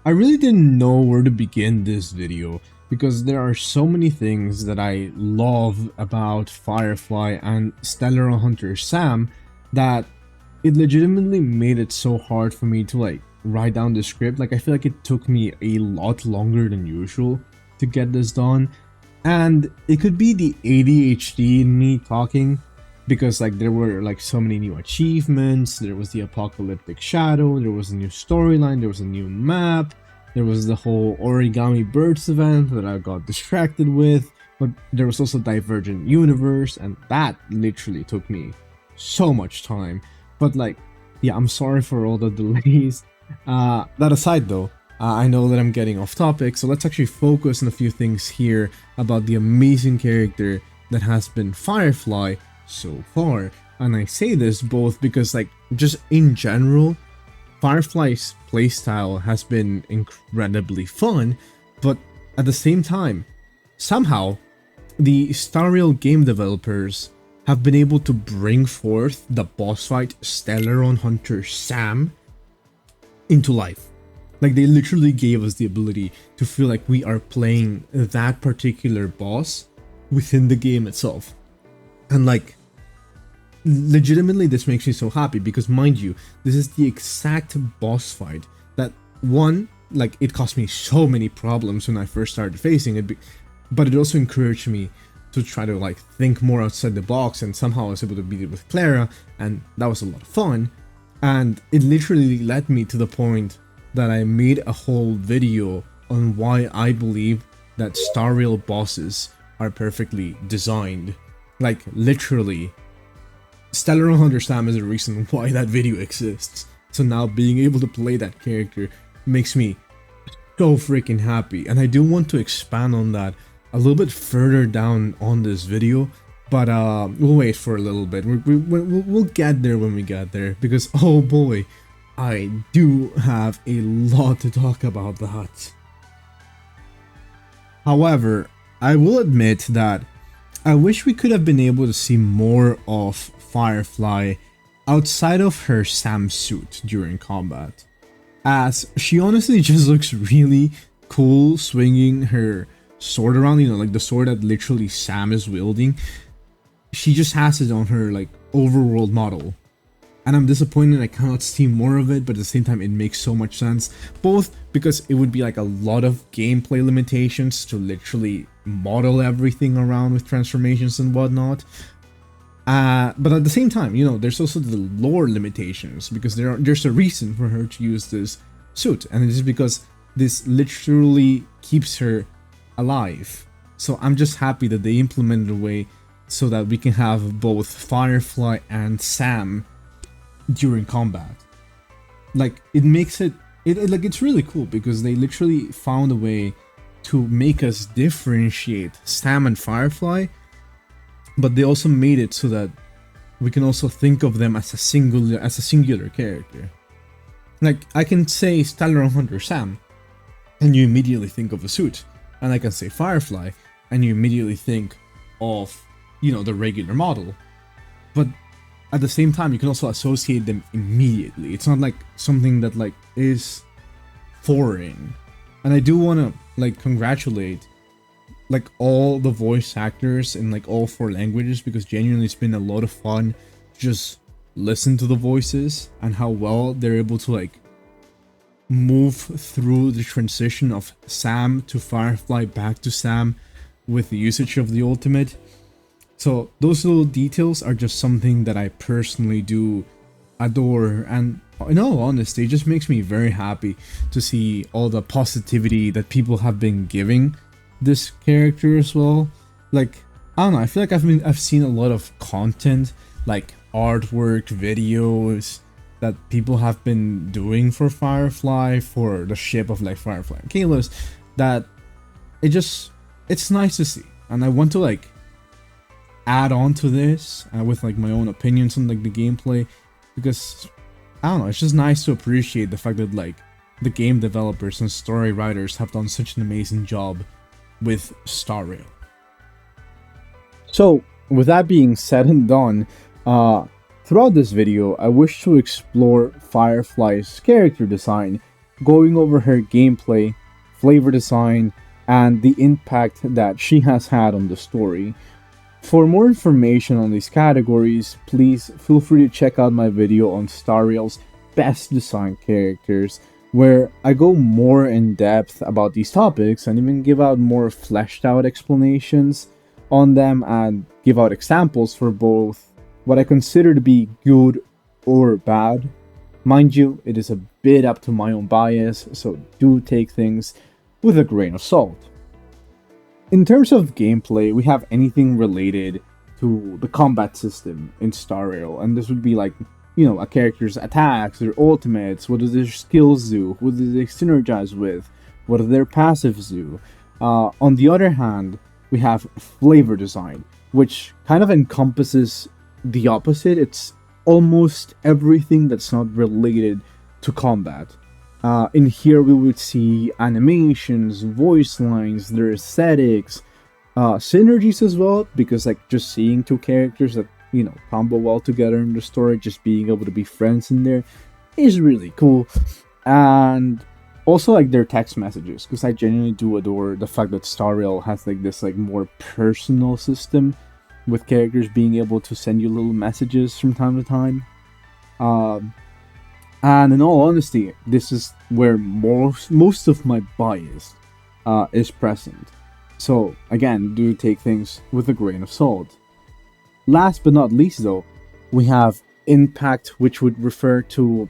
I really didn't know where to begin this video because there are so many things that I love about Firefly and Stellar Hunter Sam that it legitimately made it so hard for me to write down the script. Like I feel like it took me a lot longer than usual to get this done, and it could be the ADHD in me talking because there were so many new achievements. There was the Apocalyptic Shadow, there was a new storyline, there was a new map, there was the whole origami birds event that I got distracted with, but there was also Divergent Universe, and that literally took me so much time. But yeah, I'm sorry for all the delays. That aside though, I know that I'm getting off topic, so let's actually focus on a few things here about the amazing character that has been Firefly so far. And I say this both because just in general, Firefly's playstyle has been incredibly fun, but at the same time, somehow the Star Rail game developers have been able to bring forth the boss fight Stellar Hunter Sam into life. They literally gave us the ability to feel like we are playing that particular boss within the game itself. And legitimately this makes me so happy because, mind you, this is the exact boss fight that it cost me so many problems when I first started facing it, but it also encouraged me to try to think more outside the box, and somehow I was able to beat it with Clara, and that was a lot of fun. And it literally led me to the point that I made a whole video on why I believe that Star Rail bosses are perfectly designed. Literally, Stellar Hunter Sam is the reason why that video exists. So now being able to play that character makes me so freaking happy, and I do want to expand on that a little bit further down on this video, but we'll wait for a little bit. We'll get there when we get there, because oh boy, I do have a lot to talk about that. However, I will admit that I wish we could have been able to see more of Firefly outside of her Sam suit during combat, as she honestly just looks really cool swinging her sword around, the sword that literally Sam is wielding. She just has it on her overworld model, and I'm disappointed I cannot see more of it, but at the same time it makes so much sense, both because it would be a lot of gameplay limitations to literally model everything around with transformations and whatnot, but at the same time, there's also the lore limitations, because there's a reason for her to use this suit, and it is because this literally keeps her alive. So I'm just happy that they implemented a way so that we can have both Firefly and Sam during combat. It makes it's really cool, because they literally found a way to make us differentiate Sam and Firefly, but they also made it so that we can also think of them as a singular character. I can say Stellar Hunter Sam, and you immediately think of a suit, and I can say Firefly, and you immediately think of, the regular model. But at the same time, you can also associate them immediately. It's not something that is foreign. And I do want to congratulate all the voice actors in all 4 languages, because genuinely it's been a lot of fun to just listen to the voices and how well they're able to move through the transition of Sam to Firefly back to Sam with the usage of the ultimate. So those little details are just something that I personally do adore, and in all honesty, it just makes me very happy to see all the positivity that people have been giving this character as well. I don't know, I feel like I've seen a lot of content, artwork, videos that people have been doing for Firefly, for the ship of Firefly and Kalos, that it's nice to see, and I want to add on to this with my own opinions on the gameplay, because I don't know, it's just nice to appreciate the fact that the game developers and story writers have done such an amazing job with Star Rail. So with that being said and done, throughout this video I wish to explore Firefly's character design going over her gameplay, flavor design, and the impact that she has had on the story. For more information on these categories, please feel free to check out my video on Star Rail's best designed characters, where I go more in depth about these topics and even give out more fleshed out explanations on them and give out examples for both what I consider to be good or bad. Mind you, it is a bit up to my own bias, so do take things with a grain of salt. In terms of gameplay, we have anything related to the combat system in Star Rail, and this would be like, a character's attacks, their ultimates, what do their skills do, who do they synergize with, what do their passives do. On the other hand, we have flavor design, which kind of encompasses the opposite. It's almost everything that's not related to combat. In here we would see animations, voice lines, their aesthetics, synergies as well, because like just seeing two characters that combo well together in the story, just being able to be friends in there is really cool. And also like their text messages, because I genuinely do adore the fact that Star Rail has like this like more personal system with characters being able to send you little messages from time to time. And in all honesty, this is where most of my bias is present. So again, do take things with a grain of salt. Last but not least though, we have impact, which would refer to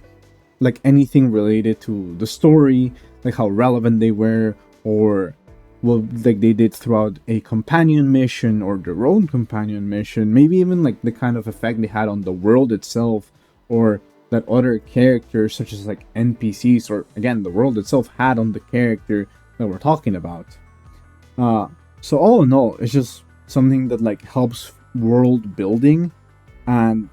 like anything related to the story, like how relevant they were, or like they did throughout a companion mission or their own companion mission, maybe even like the kind of effect they had on the world itself, or that other characters such as like NPCs, or again the world itself, had on the character that we're talking about. So all in all, it's just something that like helps world building, and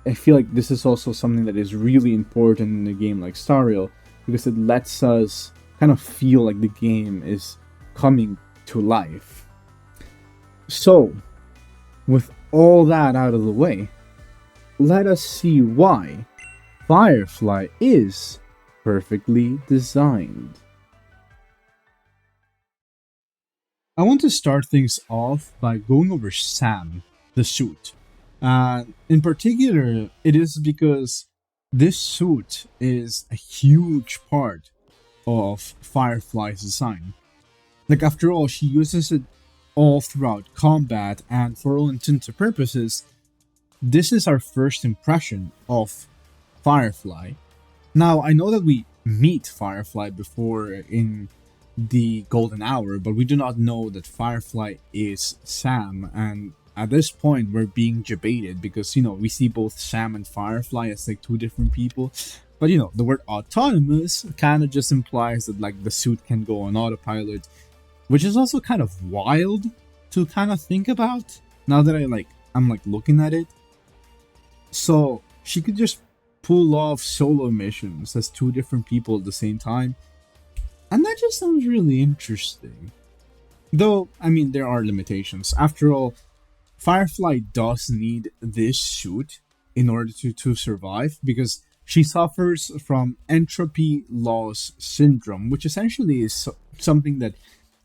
I feel like this is also something that is really important in a game like Star Rail, because it lets us kind of feel like the game is coming to life. So, with all that out of the way, let us see why Firefly is perfectly designed. I want to start things off by going over Sam, the suit. In particular, it is because this suit is a huge part of Firefly's design. Like, after all, she uses it all throughout combat, and for all intents and purposes, this is our first impression of Firefly. Now, I know that we meet Firefly before in the Golden Hour, but we do not know that Firefly is Sam, and at this point we're being debated because we see both Sam and Firefly as like two different people, but the word autonomous kind of just implies that like the suit can go on autopilot, which is also kind of wild to kind of think about now that I'm looking at it. So she could just pull off solo missions as two different people at the same time, and that just sounds really interesting. Though, I mean, there are limitations. After all, Firefly does need this suit in order to survive, because she suffers from entropy loss syndrome, which essentially is something that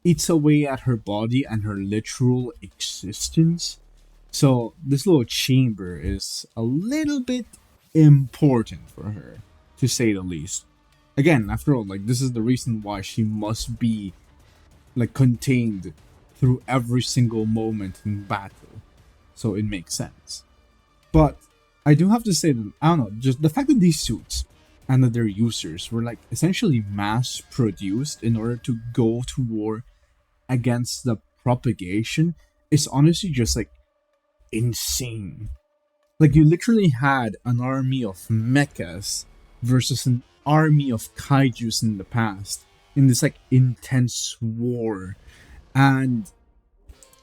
eats away at her body and her literal existence. So this little chamber is a little bit important for her, to say the least. Again, after all, like, this is the reason why she must be like contained through every single moment in battle, so it makes sense. But I do have to say that, I don't know, just the fact that these suits and that their users were like essentially mass produced in order to go to war against the propagation is honestly just like insane. Like, you literally had an army of mechas versus an army of kaijus in the past in this like intense war. And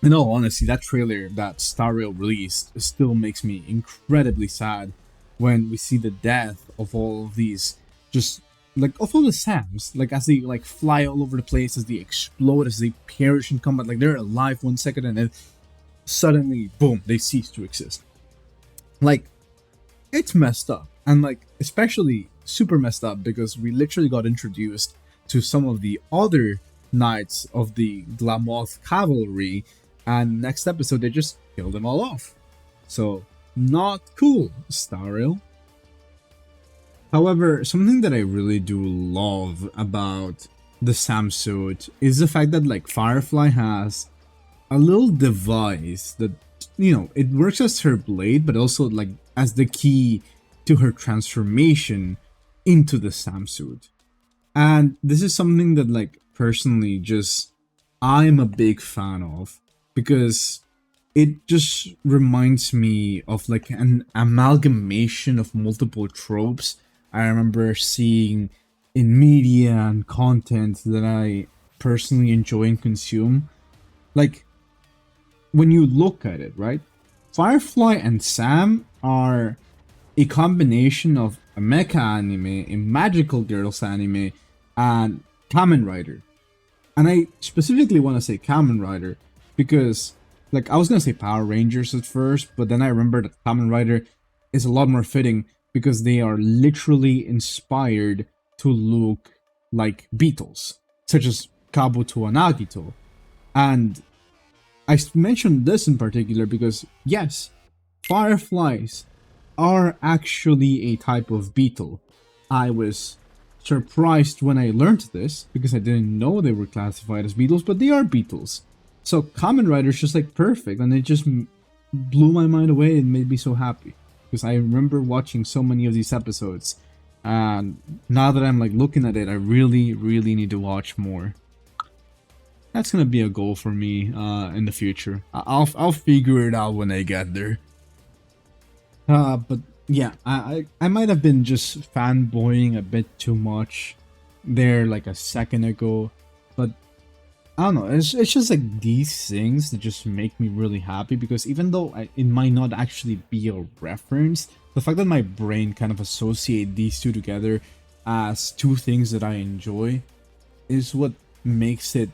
in all honesty, that trailer that Star Rail released still makes me incredibly sad when we see the death of all of these, just like of all the Sams, like as they like fly all over the place, as they explode, as they perish in combat. Like, they're alive 1 second and then suddenly, boom, they cease to exist. Like, it's messed up. And like, especially super messed up because we literally got introduced to some of the other knights of the Glamoth cavalry, and next episode they just killed them all off. So, not cool, Starriel. However, something that I really do love about the Sam suit is the fact that like Firefly has a little device that, you know, it works as her blade, but also like as the key to her transformation into the Sam suit. And this is something that like personally just I'm a big fan of, because it just reminds me of like an amalgamation of multiple tropes I remember seeing in media and content that I personally enjoy and consume. Like, when you look at it, right? Firefly and Sam are a combination of a mecha anime, a magical girls anime, and Kamen Rider. And I specifically want to say Kamen Rider because, like, I was going to say Power Rangers at first, but then I remember that Kamen Rider is a lot more fitting because they are literally inspired to look like beetles, such as Kabuto and Agito. And I mentioned this in particular because, yes, fireflies are actually a type of beetle. I was surprised when I learned this because I didn't know they were classified as beetles, but they are beetles. So Kamen Rider is just like perfect, and it just blew my mind away and made me so happy because I remember watching so many of these episodes, and now that I'm like looking at it, I really need to watch more. That's gonna be a goal for me in the future. I'll figure it out when I get there. But yeah, I might have been just fanboying a bit too much there like a second ago, but I don't know. It's just like these things that just make me really happy because even though it might not actually be a reference, the fact that my brain kind of associate these two together as two things that I enjoy is what makes it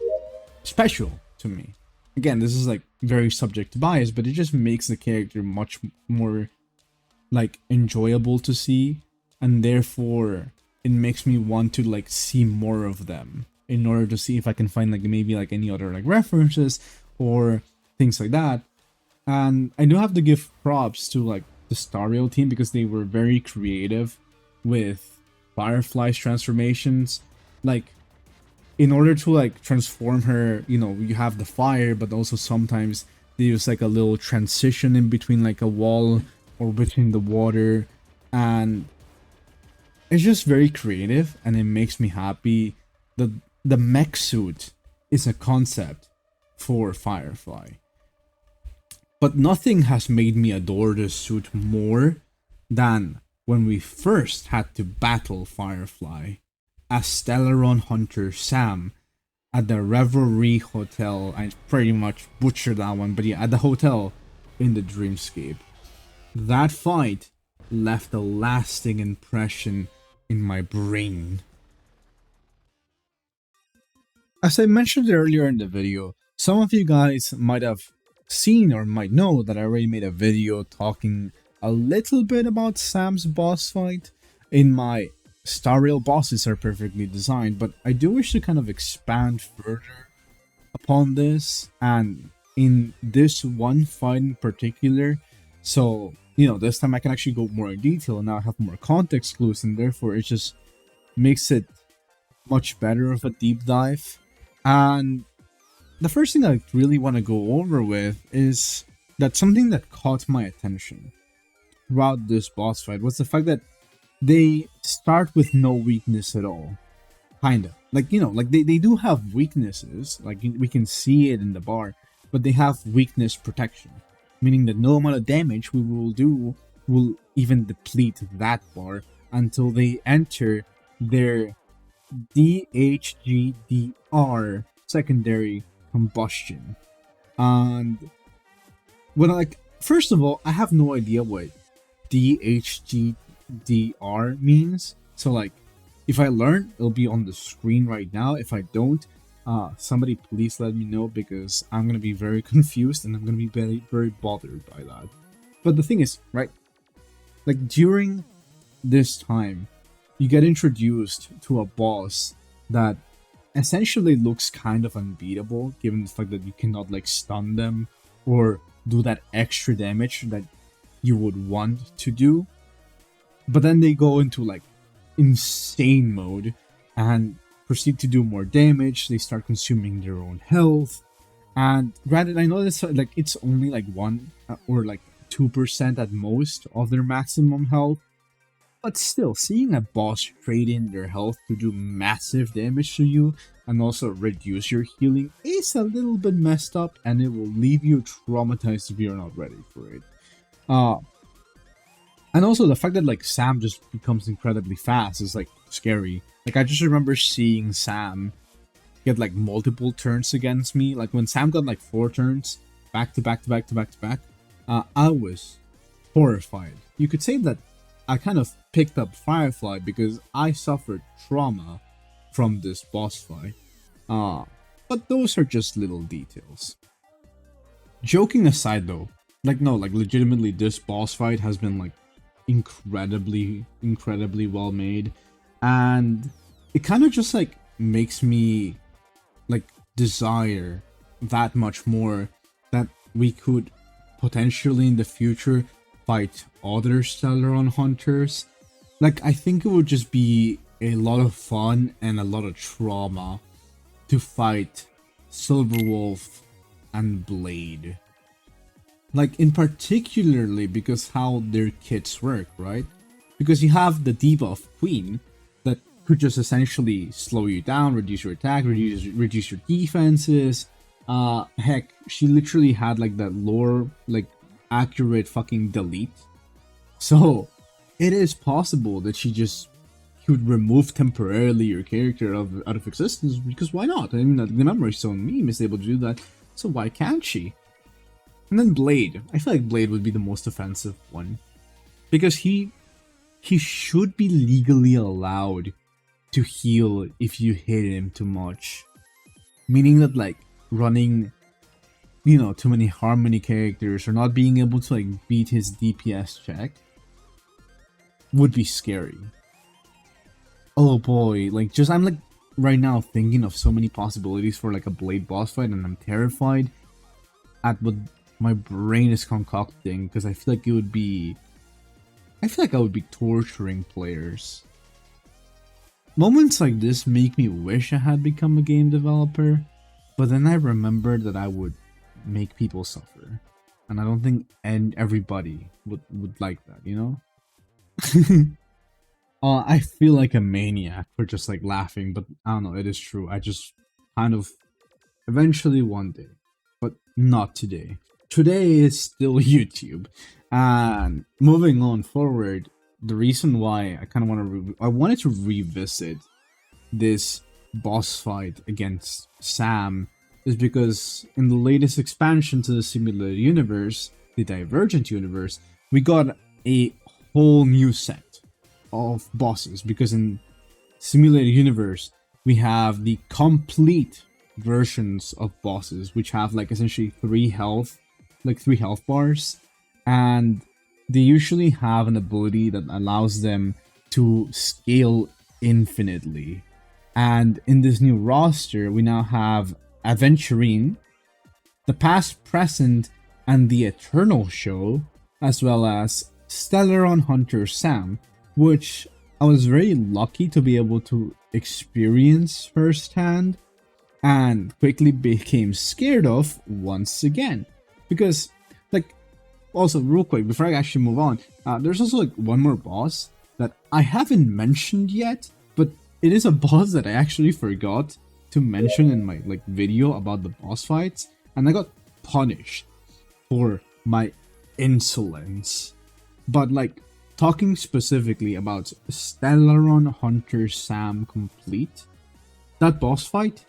special to me. Again, this is like very subject to bias, but it just makes the character much more like enjoyable to see, and therefore it makes me want to like see more of them in order to see if I can find like maybe like any other like references or things like that. And I do have to give props to like the Starriel team because they were very creative with Firefly's transformations. Like, in order to like transform her, you know, you have the fire, but also sometimes they use like a little transition in between like a wall or between the water, and it's just very creative, and it makes me happy that the mech suit is a concept for Firefly. But nothing has made me adore this suit more than when we first had to battle Firefly as Stellaron Hunter Sam at the Revelry Hotel. I pretty much butchered that one, but yeah, at the hotel in the Dreamscape. That fight left a lasting impression in my brain. As I mentioned earlier in the video, some of you guys might have seen or might know that I already made a video talking a little bit about Sam's boss fight. In my Starriel bosses are perfectly designed, but I do wish to kind of expand further upon this, and in this one fight in particular, so, you know, this time I can actually go more in detail and now I have more context clues, and therefore it just makes it much better of a deep dive. And the first thing I really want to go over with is that something that caught my attention throughout this boss fight was the fact that they start with no weakness at all. Kinda. Like, you know, like they do have weaknesses, like we can see it in the bar, but they have weakness protection. Meaning that no amount of damage we will do will even deplete that bar until they enter their DHGDR secondary combustion. And when like, first of all, I have no idea what DHGDR means. So like, if I learn, it'll be on the screen right now. If I don't, somebody please let me know because I'm gonna be very confused and I'm gonna be very bothered by that. But the thing is, right, like during this time, you get introduced to a boss that essentially looks kind of unbeatable, given the fact that you cannot like stun them or do that extra damage that you would want to do. But then they go into like insane mode and proceed to do more damage. They start consuming their own health. And granted, I know this like it's only like 1 or like 2% at most of their maximum health. But still, seeing a boss trade in their health to do massive damage to you and also reduce your healing is a little bit messed up, and it will leave you traumatized if you're not ready for it. And also the fact that like Sam just becomes incredibly fast is like scary. Like I just remember seeing Sam get like multiple turns against me. Like when Sam got like 4 turns back to back to back to back to back, I was horrified. You could say that I kind of picked up Firefly because I suffered trauma from this boss fight. But those are just little details. Joking aside though, like no, like legitimately this boss fight has been like incredibly well made, and it kind of just like makes me like desire that much more that we could potentially in the future fight other Stellaron hunters. Like I think it would just be a lot of fun and a lot of trauma to fight Silverwolf and Blade. Like in particularly because how their kits work, right? Because you have the debuff Queen that could just essentially slow you down, reduce your attack, reduce your defenses. Heck, she literally had like that lore, like accurate fucking delete. So it is possible that she would remove temporarily your character out of existence, because why not? I mean, the Memory Stone meme is able to do that, so why can't she? And then Blade. I feel like Blade would be the most offensive one, because he should be legally allowed to heal if you hit him too much. Meaning that like running, you know, too many Harmony characters or not being able to like beat his DPS check would be scary. Oh boy, like just I'm like right now thinking of so many possibilities for like a Blade boss fight, and I'm terrified at what my brain is concocting, because I feel like I would be torturing players. Moments like this make me wish I had become a game developer, but then I remember that I would make people suffer, and I don't think everybody would like that, you know? I feel like a maniac for just like laughing, but I don't know, it is true. I just kind of eventually one day, but not today. Today is still YouTube. And moving on forward, the reason why I kind of wanted to revisit this boss fight against Sam is because in the latest expansion to the Simulated Universe, the Divergent Universe, we got a whole new set of bosses, because in Simulated Universe we have the complete versions of bosses, which have like essentially 3 health bars, and they usually have an ability that allows them to scale infinitely. And in this new roster we now have Aventurine, the Past, Present, and the Eternal Show, as well as Stellaron Hunter Sam, which I was very lucky to be able to experience firsthand and quickly became scared of once again. Because, like, also real quick, before I actually move on, there's also like one more boss that I haven't mentioned yet, but it is a boss that I actually forgot to mention in my like video about the boss fights, and I got punished for my insolence. But like, talking specifically about Stellaron Hunter Sam Complete, that boss fight,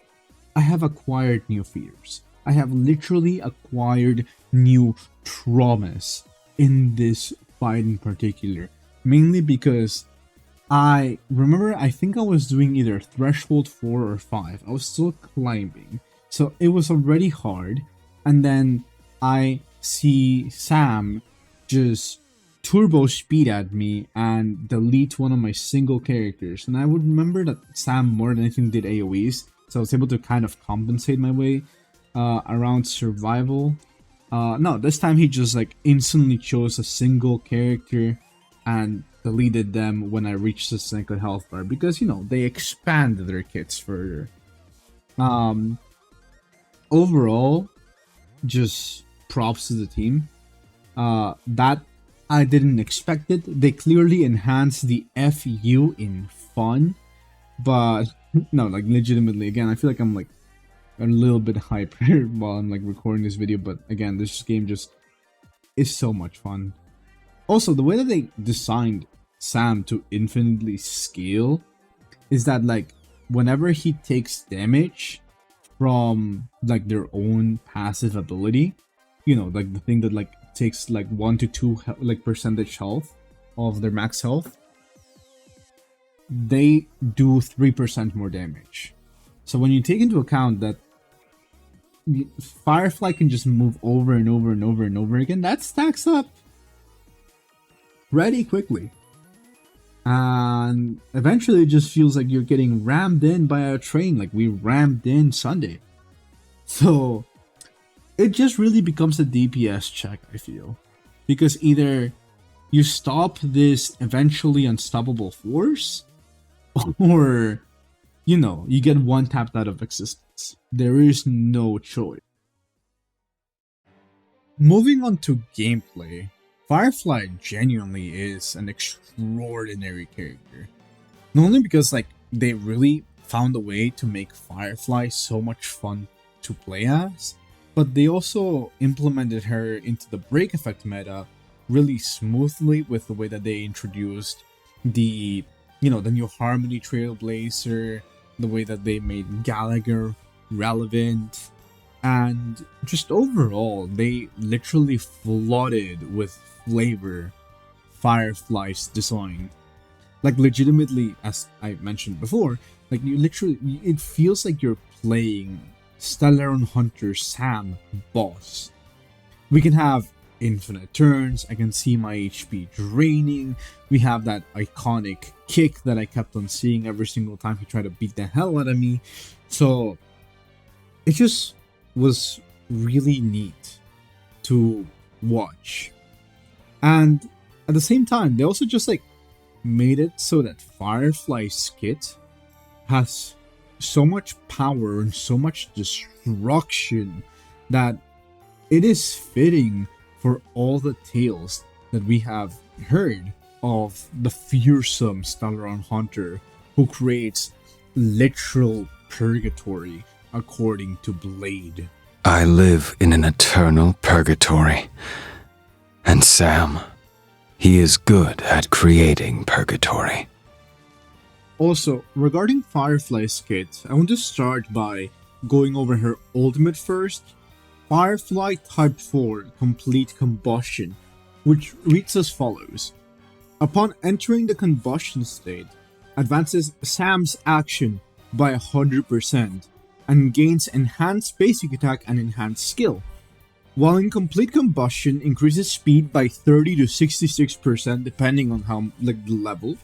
I have acquired new fears. I have literally acquired new traumas in this fight in particular. Mainly because I remember, I think I was doing either Threshold 4 or 5. I was still climbing, so it was already hard. And then I see Sam just turbo speed at me and delete one of my single characters. And I would remember that Sam more than anything did AoEs, so I was able to kind of compensate my way around survival. No, this time he just like instantly chose a single character and deleted them when I reached the single health bar, because you know they expand their kits further. Overall, just props to the team. That I didn't expect it. They clearly enhanced the FU in fun, but no, like legitimately, again, I feel like I'm like a little bit hyper while I'm like recording this video, but again, this game just is so much fun. Also, the way that they designed Sam to infinitely scale is that like whenever he takes damage from like their own passive ability, you know, like the thing that like takes like 1 to 2 like percentage health of their max health, they do 3% more damage. So when you take into account that Firefly can just move over and over and over and over again, that stacks up pretty quickly. And eventually it just feels like you're getting rammed in by a train, like we rammed in Sunday. So it just really becomes a DPS check, I feel. Because either you stop this eventually unstoppable force, or, you know, you get one tapped out of existence. There is no choice. Moving on to gameplay, Firefly genuinely is an extraordinary character. Not only because like they really found a way to make Firefly so much fun to play as, but they also implemented her into the break effect meta really smoothly with the way that they introduced the, you know, the new Harmony Trailblazer, the way that they made Gallagher relevant, and just overall, they literally flooded with flavor Firefly's design. Like legitimately, as I mentioned before, like you literally, it feels like you're playing Stellar Hunter Sam boss. We can have infinite turns, I can see my HP draining, we have that iconic kick that I kept on seeing every single time he tried to beat the hell out of me. So it just was really neat to watch. And at the same time, they also just like made it so that Firefly's kit has so much power and so much destruction that it is fitting for all the tales that we have heard of the fearsome Stellar Hunter who creates literal purgatory, according to Blade. I live in an eternal purgatory. And Sam, he is good at creating purgatory. Also, regarding Firefly's kit, I want to start by going over her ultimate first. Firefly Type 4 Complete Combustion, which reads as follows. Upon entering the combustion state, advances Sam's action by 100% and gains enhanced basic attack and enhanced skill. While in complete combustion, increases speed by 30 to 66% depending on how the level,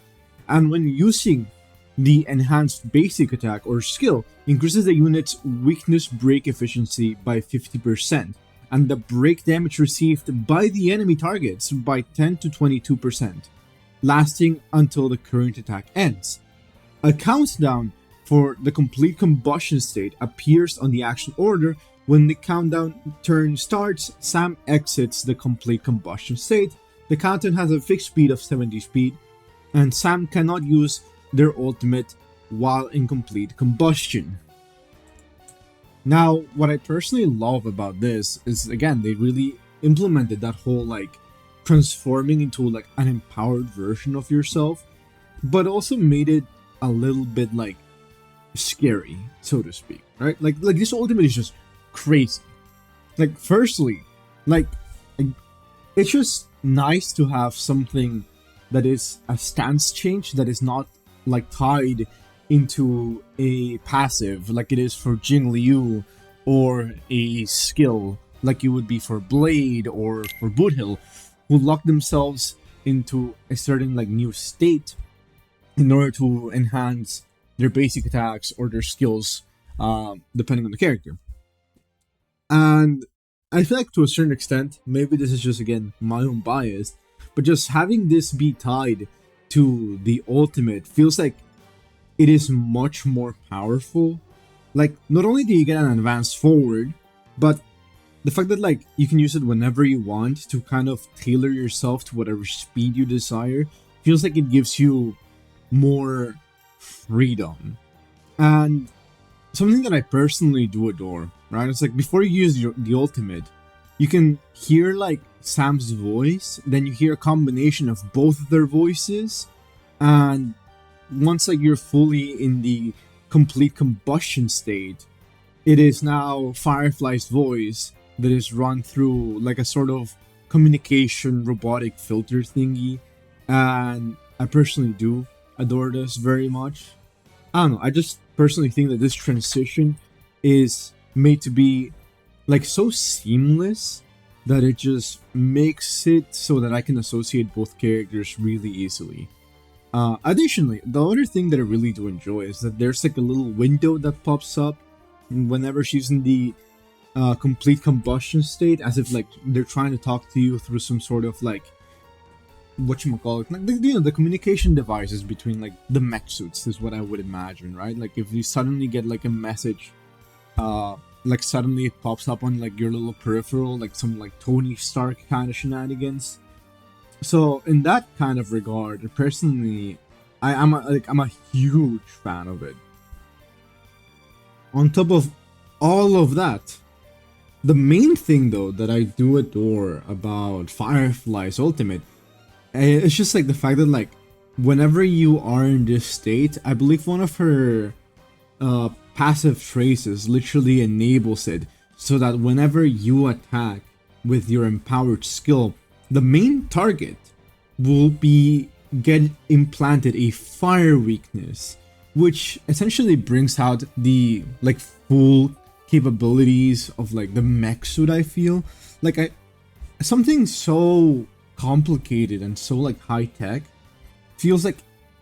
and when using the enhanced basic attack or skill, increases the unit's weakness break efficiency by 50%, and the break damage received by the enemy targets by 10 to 22%, lasting until the current attack ends. A countdown for the complete combustion state appears on the action order. When the countdown turn starts, Sam exits the complete combustion state. The countdown has a fixed speed of 70 speed, and Sam cannot use their ultimate while in complete combustion. Now, what I personally love about this is, again, they really implemented that whole like transforming into like an empowered version of yourself, but also made it a little bit like scary, so to speak, right? Like this ultimate is just crazy. Like, firstly, like it's just nice to have something that is a stance change that is not like tied into a passive like it is for Jing Liu, or a skill like it would be for Blade or for Boothill, who lock themselves into a certain like new state in order to enhance their basic attacks or their skills, depending on the character. And I feel like to a certain extent, maybe this is just again my own bias, but just having this be tied to the ultimate feels like it is much more powerful. Like, not only do you get an advance forward, but the fact that like you can use it whenever you want to kind of tailor yourself to whatever speed you desire feels like it gives you more freedom. And something that I personally do adore, right? It's like before you use the ultimate, you can hear like Sam's voice, then you hear a combination of both of their voices, and once like you're fully in the complete combustion state, it is now Firefly's voice that is run through like a sort of communication robotic filter thingy, and I personally do adore this very much. I don't know, I just personally think that this transition is made to be like so seamless that it just makes it so that I can associate both characters really easily. Additionally, the other thing that I really do enjoy is that there's like a little window that pops up whenever she's in the complete combustion state, as if like they're trying to talk to you through some sort of like whatchamacallit, like the communication devices between like the mech suits is what I would imagine, right? Like if you suddenly get like a message, like suddenly it pops up on like your little peripheral, like some like Tony Stark kind of shenanigans. So in that kind of regard, personally, I'm a huge fan of it. On top of all of that, the main thing though that I do adore about Firefly's ultimate, it's just like the fact that like whenever you are in this state, I believe one of her passive traces literally enables it so that whenever you attack with your empowered skill, the main target will be get implanted a fire weakness, which essentially brings out the like full capabilities of like the mech suit. I feel like something so complicated and so like high tech feels like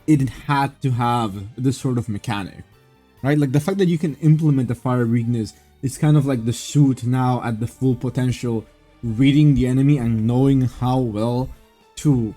it had to have this sort of mechanic, right? Like the fact that you can implement the fire weakness is kind of like the suit now at the full potential, reading the enemy and knowing how well to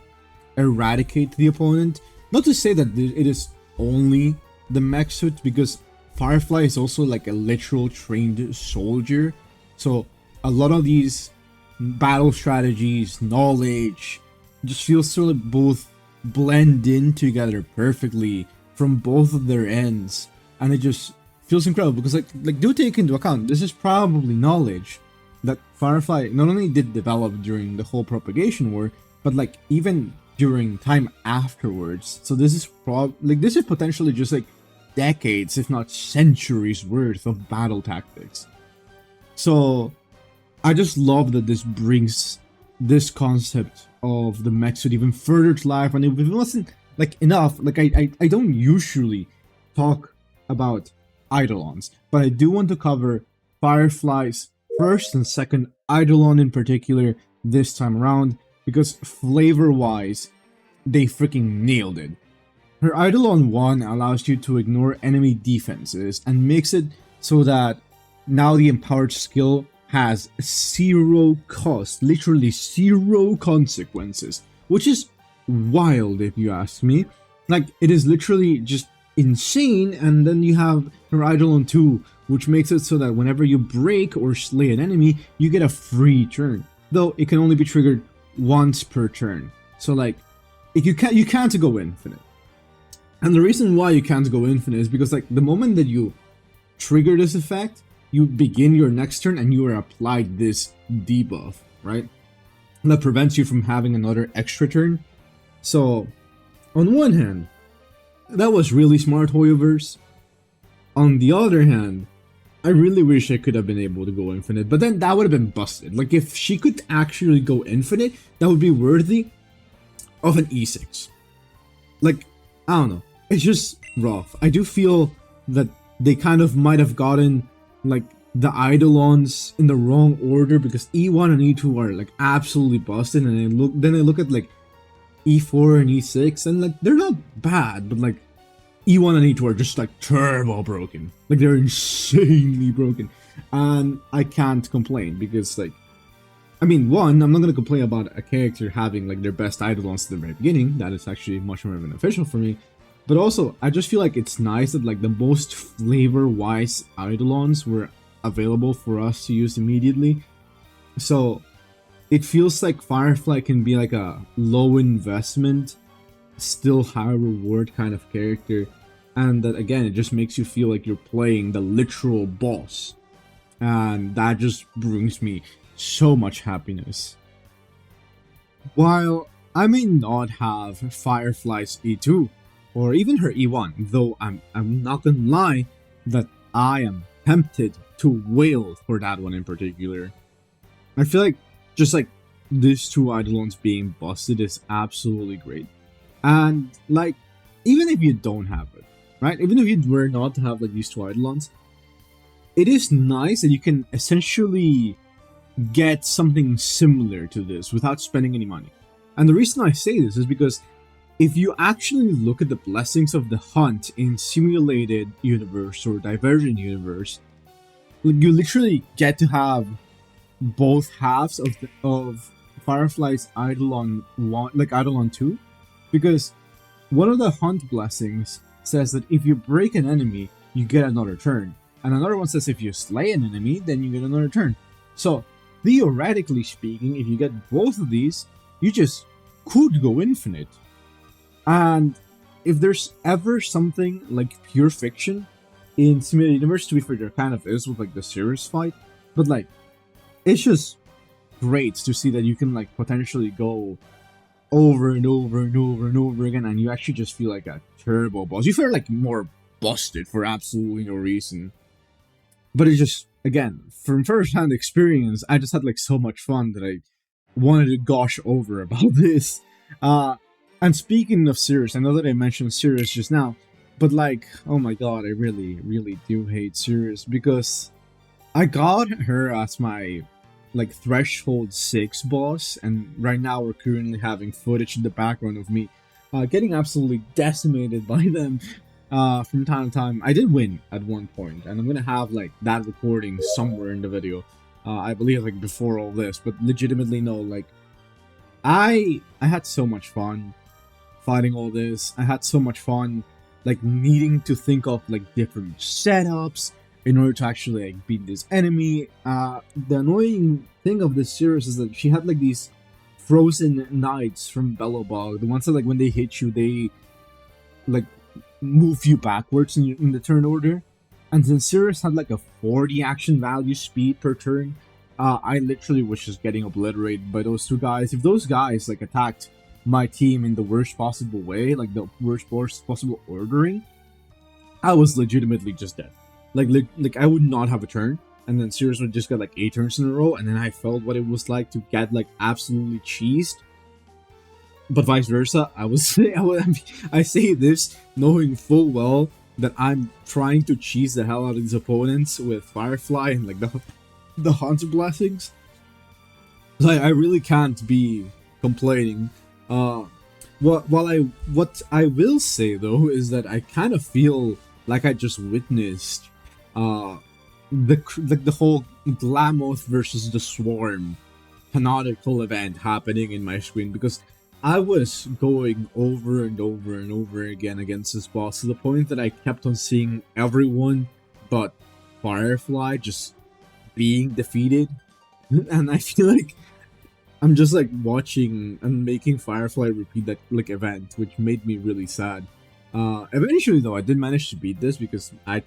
eradicate the opponent. Not to say that it is only the mech suit, because Firefly is also like a literal trained soldier, so a lot of these battle strategies, knowledge, just feels sort of both blend in together perfectly from both of their ends, and it just feels incredible because like do take into account this is probably knowledge that Firefly not only did develop during the whole propagation war, but like even during time afterwards. So this is this is potentially just like decades, if not centuries worth of battle tactics. So I just love that this brings this concept of the mech suit even further to life. And if it wasn't like enough, like I don't usually talk about Eidolons, but I do want to cover Firefly's first and second Eidolon in particular this time around, because flavor-wise, they freaking nailed it. Her Eidolon 1 allows you to ignore enemy defenses and makes it so that now the empowered skill has zero cost, literally zero consequences, which is wild if you ask me. Like, it is literally just insane. And then you have her Eidolon 2, which makes it so that whenever you break or slay an enemy, you get a free turn, though it can only be triggered once per turn. So like, if you can't go infinite. And the reason why you can't go infinite is because like the moment that you trigger this effect, you begin your next turn and you are applied this debuff, right? That prevents you from having another extra turn. So on one hand, that was really smart, Hoyoverse. On the other hand, I really wish I could have been able to go infinite, but then that would have been busted. Like if she could actually go infinite, that would be worthy of an E6. Like, I don't know. It's just rough. I do feel that they kind of might have gotten like the Eidolons in the wrong order, because E1 and E2 are like absolutely busted, and then I look at like E4 and E6, and like they're not bad, but like E1 and E2 are just like turbo broken. Like they're insanely broken. And I can't complain because like I mean, one, I'm not gonna complain about a character having like their best eidolons at the very beginning. That is actually much more beneficial for me. But also, I just feel like it's nice that like the most flavor-wise eidolons were available for us to use immediately. So it feels like Firefly can be like a low investment, still high reward kind of character. And that again, it just makes you feel like you're playing the literal boss. And that just brings me so much happiness. While I may not have Firefly's E2 or even her E1, though I'm not gonna lie that I am tempted to wail for that one in particular. I feel like just like these two eidolons being busted is absolutely great. And like even if you don't have it, right? Even if you were not to have like these two eidolons, it is nice that you can essentially get something similar to this without spending any money. And the reason I say this is because if you actually look at the blessings of the hunt in simulated universe or divergent universe, you literally get to have both halves of Firefly's Eidolon 1, like Eidolon 2, because one of the hunt blessings says that if you break an enemy, you get another turn. And another one says if you slay an enemy, then you get another turn. So theoretically speaking, if you get both of these, you just could go infinite. And if there's ever something like pure fiction in simulated universe, to be fair, there kind of is with like the Cirrus fight, but like it's just great to see that you can like potentially go over and over and over and over again, and you actually just feel like a turbo boss. You feel like more busted for absolutely no reason. But it just, again, from first-hand experience, I just had like so much fun that I wanted to gush over about this. And speaking of Cirrus, I know that I mentioned Cirrus just now, but like, oh my god, I really, really do hate Cirrus because I got her as my like threshold 6 boss, and right now we're currently having footage in the background of me getting absolutely decimated by them from time to time. I did win at one point, and I'm gonna have like that recording somewhere in the video. I believe like before all this, but legitimately no, like I had so much fun fighting all this. I had so much fun like needing to think of like different setups in order to actually like beat this enemy. The annoying thing of this series is that she had like these frozen knights from Bellobog, the ones that like when they hit you they like move you backwards in the turn order. And since Cirrus had like a 40 action value speed per turn, I literally was just getting obliterated by those two guys. If those guys like attacked my team in the worst possible way, like the worst possible ordering, I was legitimately just dead. Like I would not have a turn, and then Cirrus would just get like 8 turns in a row, and then I felt what it was like to get like absolutely cheesed. But vice versa, I say this knowing full well that I'm trying to cheese the hell out of these opponents with Firefly and like the Hunter blessings. Like I really can't be complaining. What I will say though is that I kind of feel like I just witnessed the whole Glamoth versus the Swarm canonical event happening in my screen, because I was going over and over and over again against this boss to the point that I kept on seeing everyone but Firefly just being defeated. And I feel like I'm just like watching and making Firefly repeat that like event, which made me really sad. Eventually though, I did manage to beat this because I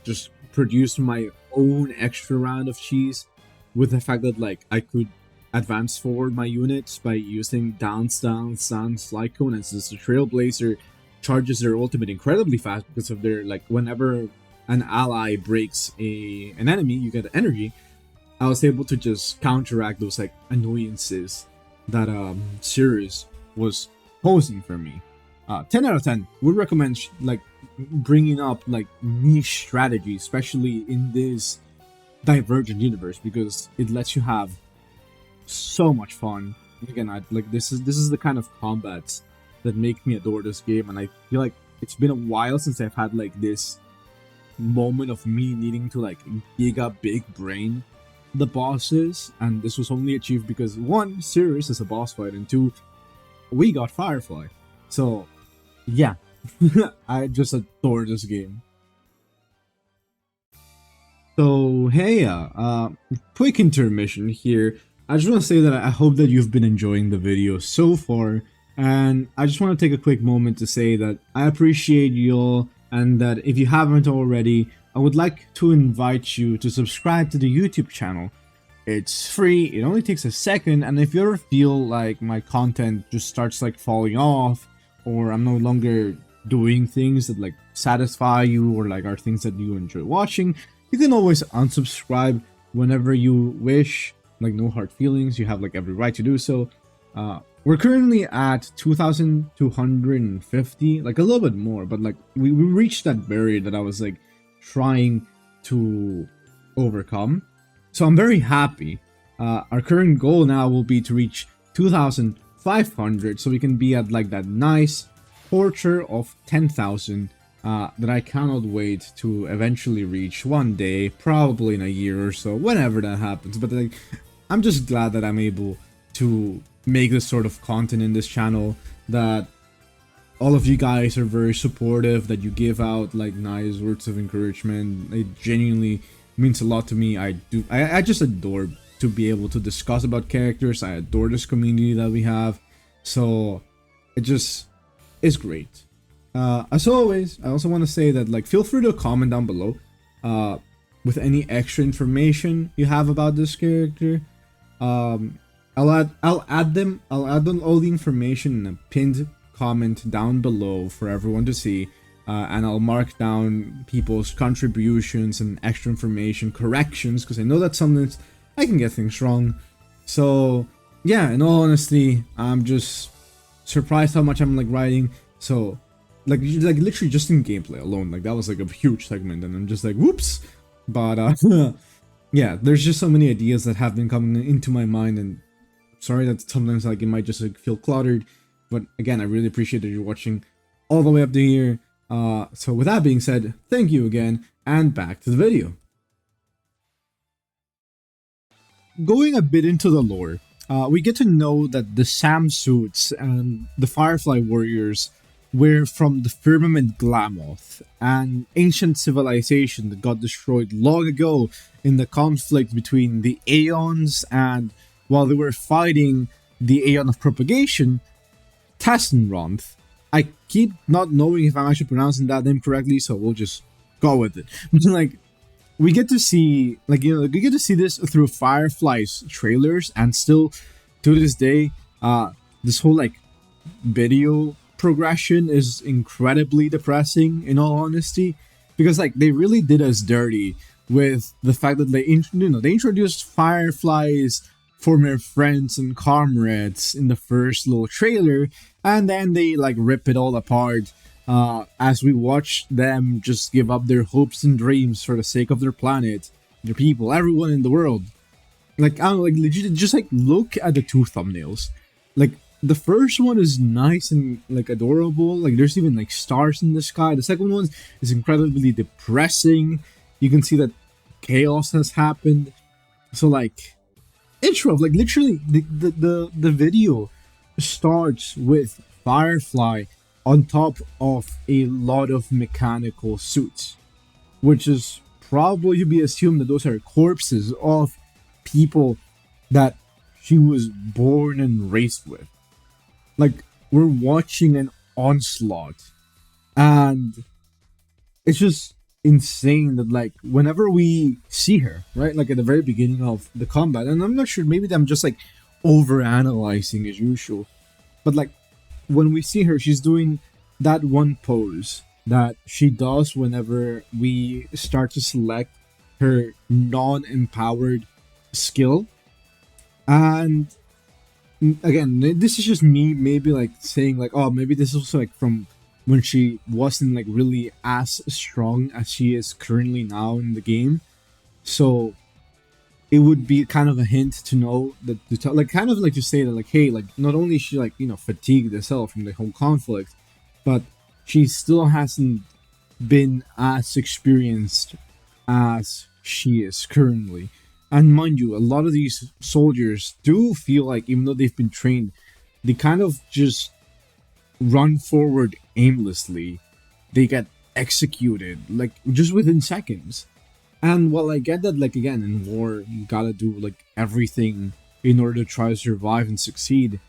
just produced my own extra round of cheese with the fact that like I could advance forward my units by using dance, slide cone, and since the Trailblazer charges their ultimate incredibly fast because of their like whenever an ally breaks an enemy, you get energy. I was able to just counteract those like annoyances that Cirrus was posing for me. 10 out of 10 would recommend like bringing up like niche strategy, especially in this divergent universe, because it lets you have so much fun Again, like this is the kind of combats that make me adore this game, and I feel like it's been a while since I've had like this moment of me needing to like giga big brain the bosses, and this was only achieved because one, serious is a boss fight, and two, we got Firefly. So yeah, I just adore this game. So hey, quick intermission here. I just want to say that I hope that you've been enjoying the video so far, and I just want to take a quick moment to say that I appreciate you all, and that if you haven't already, I would like to invite you to subscribe to the YouTube channel. It's free, it only takes a second, and if you ever feel like my content just starts like falling off, or I'm no longer doing things that like satisfy you or like are things that you enjoy watching, you can always unsubscribe whenever you wish. Like, no hard feelings, you have like every right to do so. We're currently at 2,250, like a little bit more, but like we reached that barrier that I was like trying to overcome. So I'm very happy. Our current goal now will be to reach 2,500, so we can be at like that nice torture of 10,000 that I cannot wait to eventually reach one day, probably in a year or so, whenever that happens. But like, I'm just glad that I'm able to make this sort of content in this channel, that all of you guys are very supportive, that you give out like nice words of encouragement. It genuinely means a lot to me. I just adore to be able to discuss about characters. I adore this community that we have, so it just is great. As always, I also want to say that like feel free to comment down below with any extra information you have about this character. I'll add all the information in a pinned comment down below for everyone to see, and I'll mark down people's contributions and extra information, corrections, because I know that sometimes I can get things wrong. So yeah, in all honesty, I'm just surprised how much I'm like writing. So like literally just in gameplay alone, like that was like a huge segment, and I'm just like whoops. But yeah, there's just so many ideas that have been coming into my mind, and sorry that sometimes like it might just like feel cluttered. But again, I really appreciate that you're watching all the way up to here. So with that being said, thank you again, and back to the video. Going a bit into the lore, we get to know that the Sam suits and the Firefly warriors were from the firmament Glamoth, an ancient civilization that got destroyed long ago in the conflict between the Aeons, and while they were fighting the Aeon of Propagation, Tassenronth. I keep not knowing if I'm actually pronouncing that name correctly, so we'll just go with it. Like, we get to see, like, you know, we get to see this through Firefly's trailers, and still to this day, this whole like video progression is incredibly depressing, in all honesty, because like they really did us dirty with the fact that they introduced Firefly's former friends and comrades in the first little trailer, and then they like rip it all apart as we watch them just give up their hopes and dreams for the sake of their planet, their people, everyone in the world. Like, I don't know, like legit, just like look at the two thumbnails. Like, the first one is nice and like adorable, like there's even like stars in the sky. The second one is incredibly depressing. You can see that chaos has happened. So like, intro, like literally the video starts with Firefly on top of a lot of mechanical suits, which is probably to be assumed that those are corpses of people that she was born and raised with. Like, we're watching an onslaught, and it's just insane that like whenever we see her, right, like at the very beginning of the combat, and I'm not sure, maybe I'm just like over analyzing as usual, but like when we see her, she's doing that one pose that she does whenever we start to select her non-empowered skill. And again, this is just me maybe like saying like, oh, maybe this is also like from when she wasn't like really as strong as she is currently now in the game. So it would be kind of a hint to know that to tell, like, kind of like to say that, like, hey, like, not only is she, like, fatigued herself from the whole conflict, but she still hasn't been as experienced as she is currently. And mind you, a lot of these soldiers do feel like, even though they've been trained, they kind of just run forward aimlessly. They get executed, like, just within seconds. And while I get that, like, again, in war, you gotta do, like, everything in order to try to survive and succeed,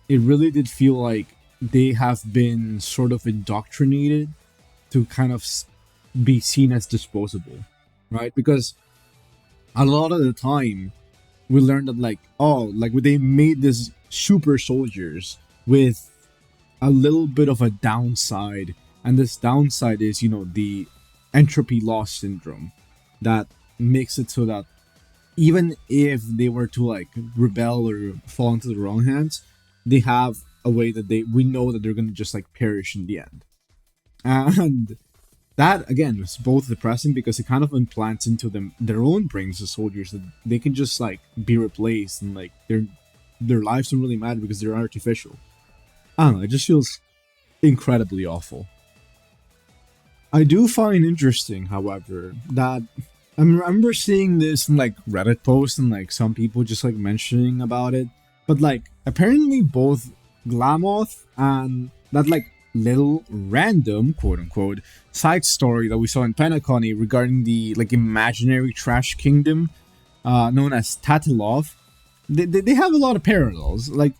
it really did feel like they have been sort of indoctrinated to kind of be seen as disposable, right? Because a lot of the time, we learned that, like, oh, like, they made these super soldiers with a little bit of a downside, and this downside is, the entropy loss syndrome that makes it so that even if they were to, like, rebel or fall into the wrong hands, they have a way that we know that they're gonna just, like, perish in the end. And that, again, is both depressing because it kind of implants into them their own brains as soldiers that they can just, like, be replaced, and, like, their lives don't really matter because they're artificial. I don't know, it just feels incredibly awful. I do find interesting, however, that I remember seeing this in, like, Reddit posts and, like, some people just, like, mentioning about it, but, like, apparently both Glamoth and that, like, little random, quote-unquote, side story that we saw in Penacony regarding the, like, imaginary trash kingdom known as Tatalov, they have a lot of parallels. Like,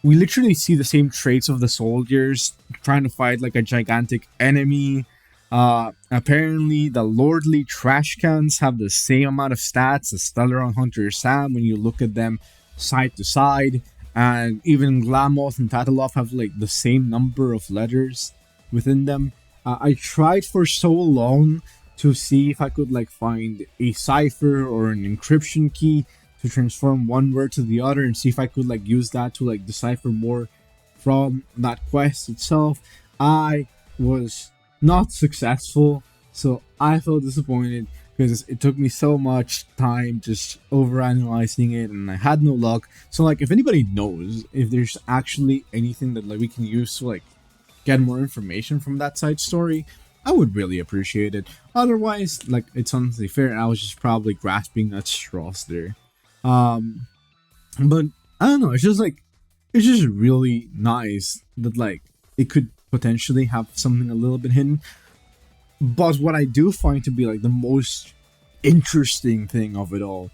we literally see the same traits of the soldiers trying to fight, like, a gigantic enemy. Apparently, the lordly trash cans have the same amount of stats as Stellaron Hunter Sam when you look at them side to side. And even Glamoth and Tatalov have, like, the same number of letters within them. I tried for so long to see if I could, like, find a cipher or an encryption key to transform one word to the other and see if I could, like, use that to, like, decipher more from that quest itself. I was not successful, so I felt disappointed because it took me so much time just overanalyzing it and I had no luck. So, like, if anybody knows if there's actually anything that, like, we can use to, like, get more information from that side story, I would really appreciate it. Otherwise, like, it's honestly fair, I was just probably grasping at straws there. But I don't know, it's just really nice that, like, it could potentially have something a little bit hidden. But what I do find to be, like, the most interesting thing of it all,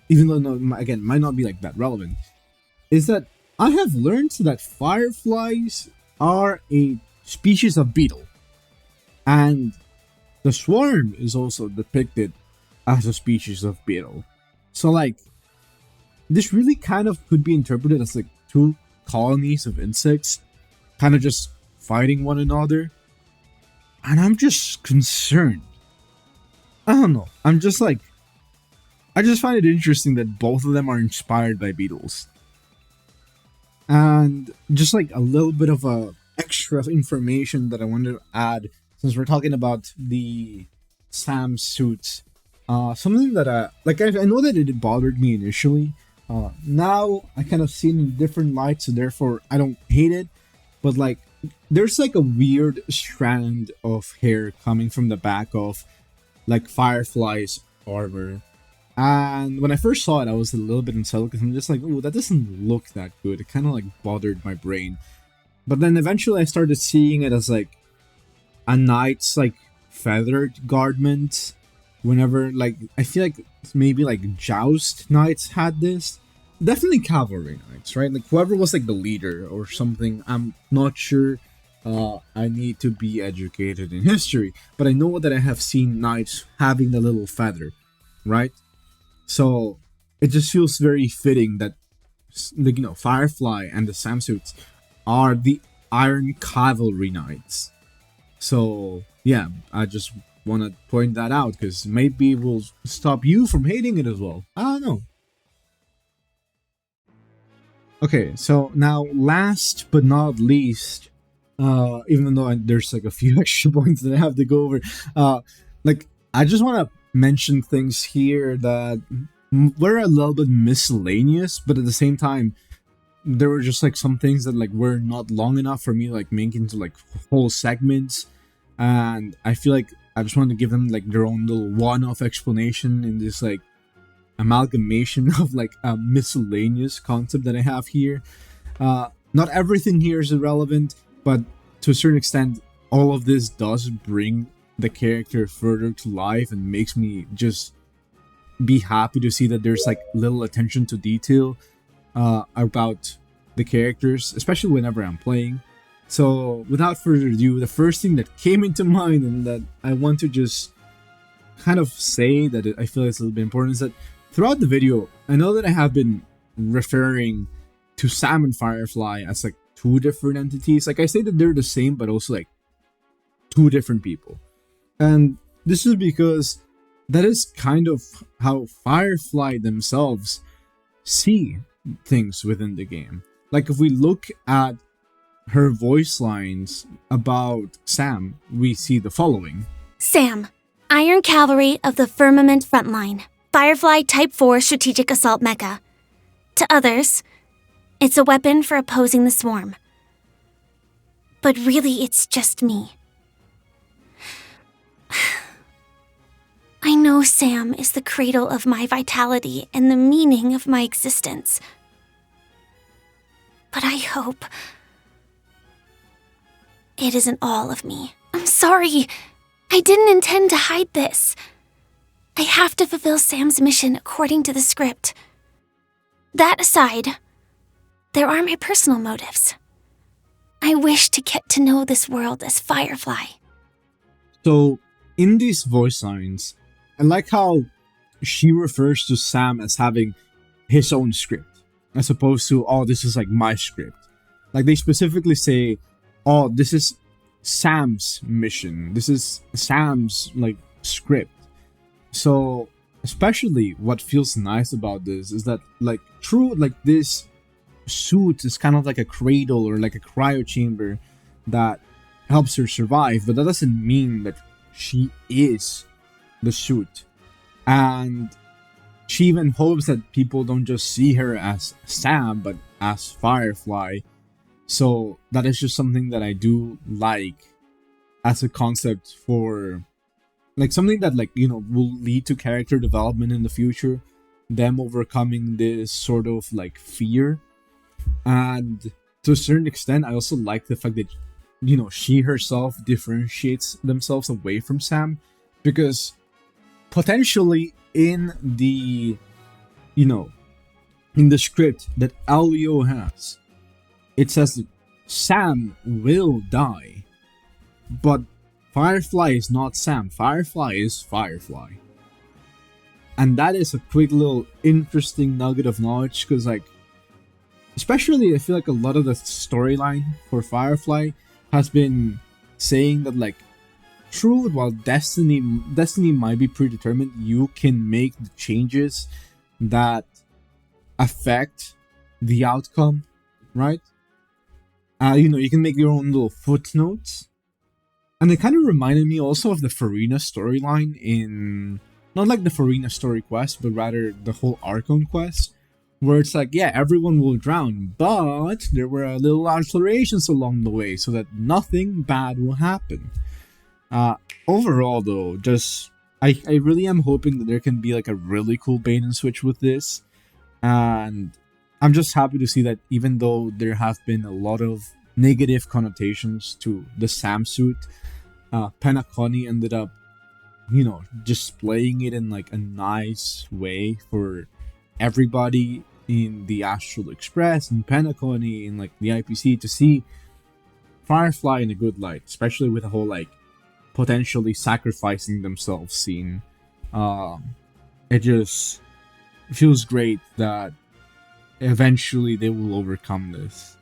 even though, no, again, might not be, like, that relevant, is that I have learned that fireflies are a species of beetle, and the swarm is also depicted as a species of beetle. So, like, this really kind of could be interpreted as, like, two colonies of insects kind of just fighting one another. And I'm just concerned. I don't know. I'm just, like, I just find it interesting that both of them are inspired by beetles. And just, like, a little bit of a extra information that I wanted to add, since we're talking about the Sam suits. Something that I know that it bothered me initially. Now I kind of see it in different light, so therefore I don't hate it. But, like, there's, like, a weird strand of hair coming from the back of, like, Firefly's armor. And when I first saw it, I was a little bit unsettled because I'm just like, oh, that doesn't look that good. It kind of, like, bothered my brain. But then eventually I started seeing it as, like, a knight's, like, feathered garment. Whenever, like, I feel like maybe, like, joust knights had this. Definitely cavalry knights, right? Like, whoever was, like, the leader or something. I'm not sure. I need to be educated in history, but I know that I have seen knights having the little feather, right? So it just feels very fitting that, like, Firefly and the Samsuits are the Iron Cavalry Knights. So yeah, I just want to point that out because maybe it will stop you from hating it as well. I don't know. Okay, so now last but not least, even though there's, like, a few extra points that I have to go over, like, I just want to mention things here that were a little bit miscellaneous, but at the same time, there were just like some things that like were not long enough for me to like make into like whole segments, and I feel like I just wanted to give them like their own little one-off explanation in this like amalgamation of like a miscellaneous concept that I have here. Not everything here is irrelevant, but to a certain extent, all of this does bring the character further to life and makes me just be happy to see that there's like little attention to detail about the characters, especially whenever I'm playing. So without further ado, the first thing that came into mind and that I want to just kind of say that I feel it's a little bit important is that throughout the video, I know that I have been referring to Sam and Firefly as like two different entities. Like I say that they're the same, but also like two different people. And this is because that is kind of how Firefly themselves see things within the game. Like if we look at her voice lines about Sam, we see the following. Sam, Iron Cavalry of the Firmament Frontline, Firefly Type 4 Strategic Assault Mecha. To others, it's a weapon for opposing the swarm. But really, it's just me. I know Sam is the cradle of my vitality and the meaning of my existence. But I hope it isn't all of me. I'm sorry. I didn't intend to hide this. I have to fulfill Sam's mission according to the script. That aside, there are my personal motives. I wish to get to know this world as Firefly. So, in these voice lines, I like how she refers to Sam as having his own script, as opposed to, oh, this is like my script. Like they specifically say, oh, this is Sam's mission. This is Sam's like script. So, especially what feels nice about this is that like true, like this suit is kind of like a cradle or like a cryo chamber that helps her survive, but that doesn't mean that she is the suit. And she even hopes that people don't just see her as Sam, but as Firefly. So that is just something that I do like as a concept for like something that like, you know, will lead to character development in the future, them overcoming this sort of like fear. And to a certain extent, I also like the fact that, you know, she herself differentiates themselves away from Sam, because potentially in the, you know, in the script that Alio has, it says that Sam will die, but Firefly is not Sam. Firefly is Firefly. And that is a quick little interesting nugget of knowledge, because like, especially I feel like a lot of the storyline for Firefly has been saying that like, true, while destiny might be predetermined, you can make the changes that affect the outcome, right? You know, you can make your own little footnotes. And it kind of reminded me also of the Farina storyline in, not like the Farina story quest, but rather the whole Archon quest, where it's like, yeah, everyone will drown, but there were little alterations along the way so that nothing bad will happen. Overall though, just I really am hoping that there can be like a really cool bait and switch with this, and I'm just happy to see that even though there have been a lot of negative connotations to the Sam suit, Penacony ended up, you know, displaying it in like a nice way for everybody in the Astral Express and Penacony in like the IPC to see Firefly in a good light, especially with the whole like potentially sacrificing themselves scene. It just feels great that eventually they will overcome this.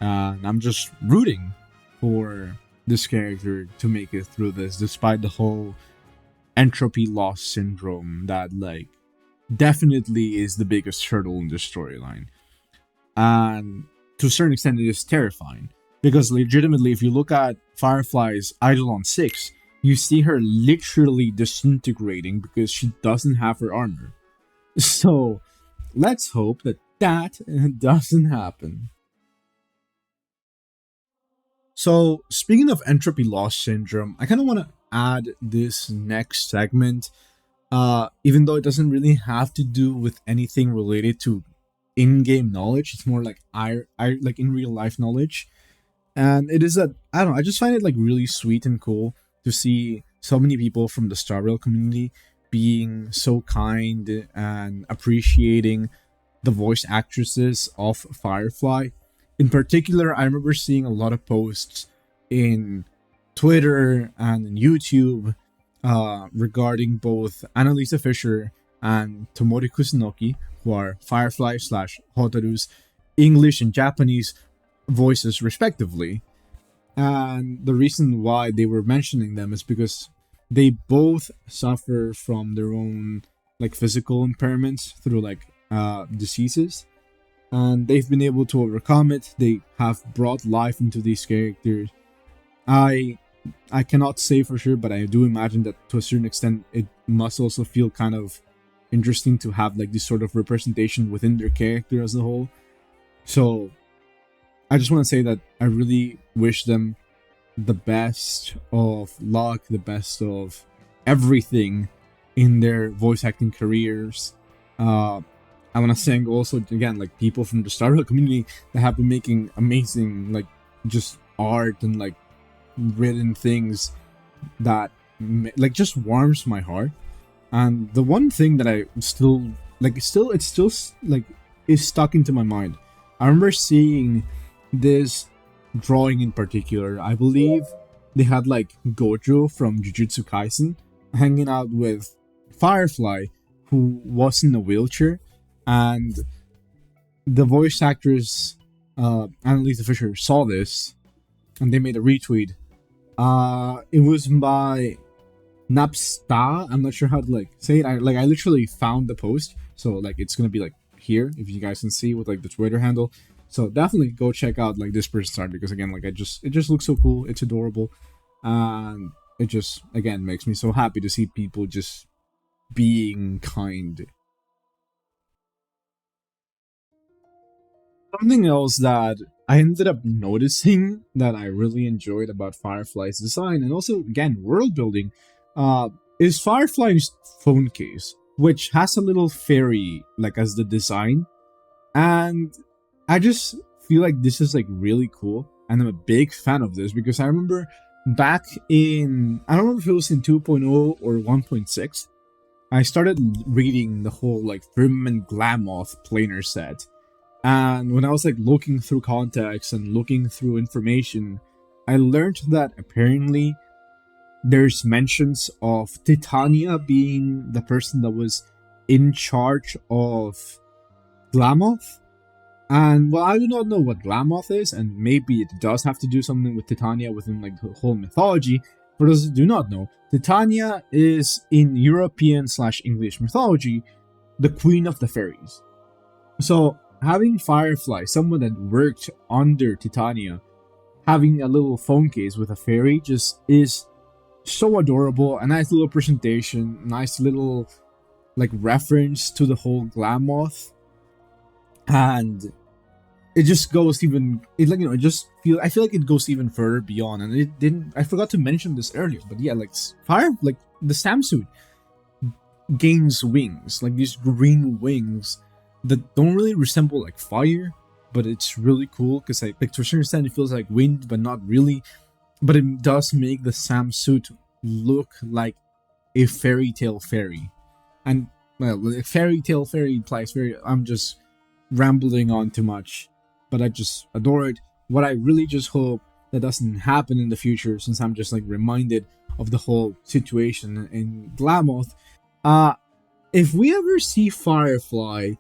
And I'm just rooting for this character to make it through this, despite the whole entropy loss syndrome that like definitely is the biggest hurdle in the storyline. And to a certain extent, it is terrifying. Because legitimately, if you look at Firefly's Eidolon 6, you see her literally disintegrating because she doesn't have her armor. So let's hope that that doesn't happen. So, speaking of entropy loss syndrome, I kind of want to add this next segment, even though it doesn't really have to do with anything related to in-game knowledge. It's more like I like in real life knowledge, and it is that I don't know. I just find it like really sweet and cool to see so many people from the Star Rail community being so kind and appreciating the voice actresses of Firefly. In particular, I remember seeing a lot of posts in Twitter and in YouTube regarding both Annalisa Fisher and Tomori Kusunoki, who are Firefly slash Hotaru's English and Japanese voices respectively. And the reason why they were mentioning them is because they both suffer from their own like physical impairments through like diseases, and they've been able to overcome it. They have brought life into these characters. I cannot say for sure, but I do imagine that to a certain extent it must also feel kind of interesting to have like this sort of representation within their character as a whole. So I just want to say that I really wish them the best of luck, the best of everything in their voice acting careers. I want to thank also again like people from the Star Rail community that have been making amazing like just art and like written things that like just warms my heart. And the one thing that I still like it's still like is stuck into my mind. I remember seeing this drawing in particular. I believe they had like Gojo from Jujutsu Kaisen hanging out with Firefly, who was in a wheelchair, and the voice actress Annalisa Fisher saw this and they made a retweet. It was by Napsta. I'm not sure how to like say it. I literally found the post, so like it's gonna be like here if you guys can see with like the Twitter handle. So definitely go check out like this person's art, because again like it just looks so cool. It's adorable, and it just again makes me so happy to see people just being kind. Something else that I ended up noticing that I really enjoyed about Firefly's design and also again world building is Firefly's phone case, which has a little fairy like as the design. And I just feel like this is like really cool, and I'm a big fan of this because I remember back in, I don't know if it was in 2.0 or 1.6, I started reading the whole like Firmament Glamoth planar set. And when I was like looking through context and looking through information, I learned that apparently there's mentions of Titania being the person that was in charge of Glamoth. And well, I do not know what Glamoth is, and maybe it does have to do something with Titania within like the whole mythology. For those who do not know, Titania is in European / English mythology the queen of the fairies. So having Firefly, someone that worked under Titania, having a little phone case with a fairy just is so adorable. A nice little presentation, nice little like reference to the whole Glamoth. And it just goes even, it like, you know, I feel like it goes even further beyond. And it didn't, I forgot to mention this earlier, but yeah, like like the Samsuit gains wings, like these green wings that don't really resemble like fire, but it's really cool because like to a certain extent it feels like wind, but not really. But it does make the Samsuit look like a fairy tale fairy. And well, fairy tale fairy implies fairy. I'm just rambling on too much, but I just adore it. What I really just hope that doesn't happen in the future, since I'm just like reminded of the whole situation in Glamoth, if we ever see Firefly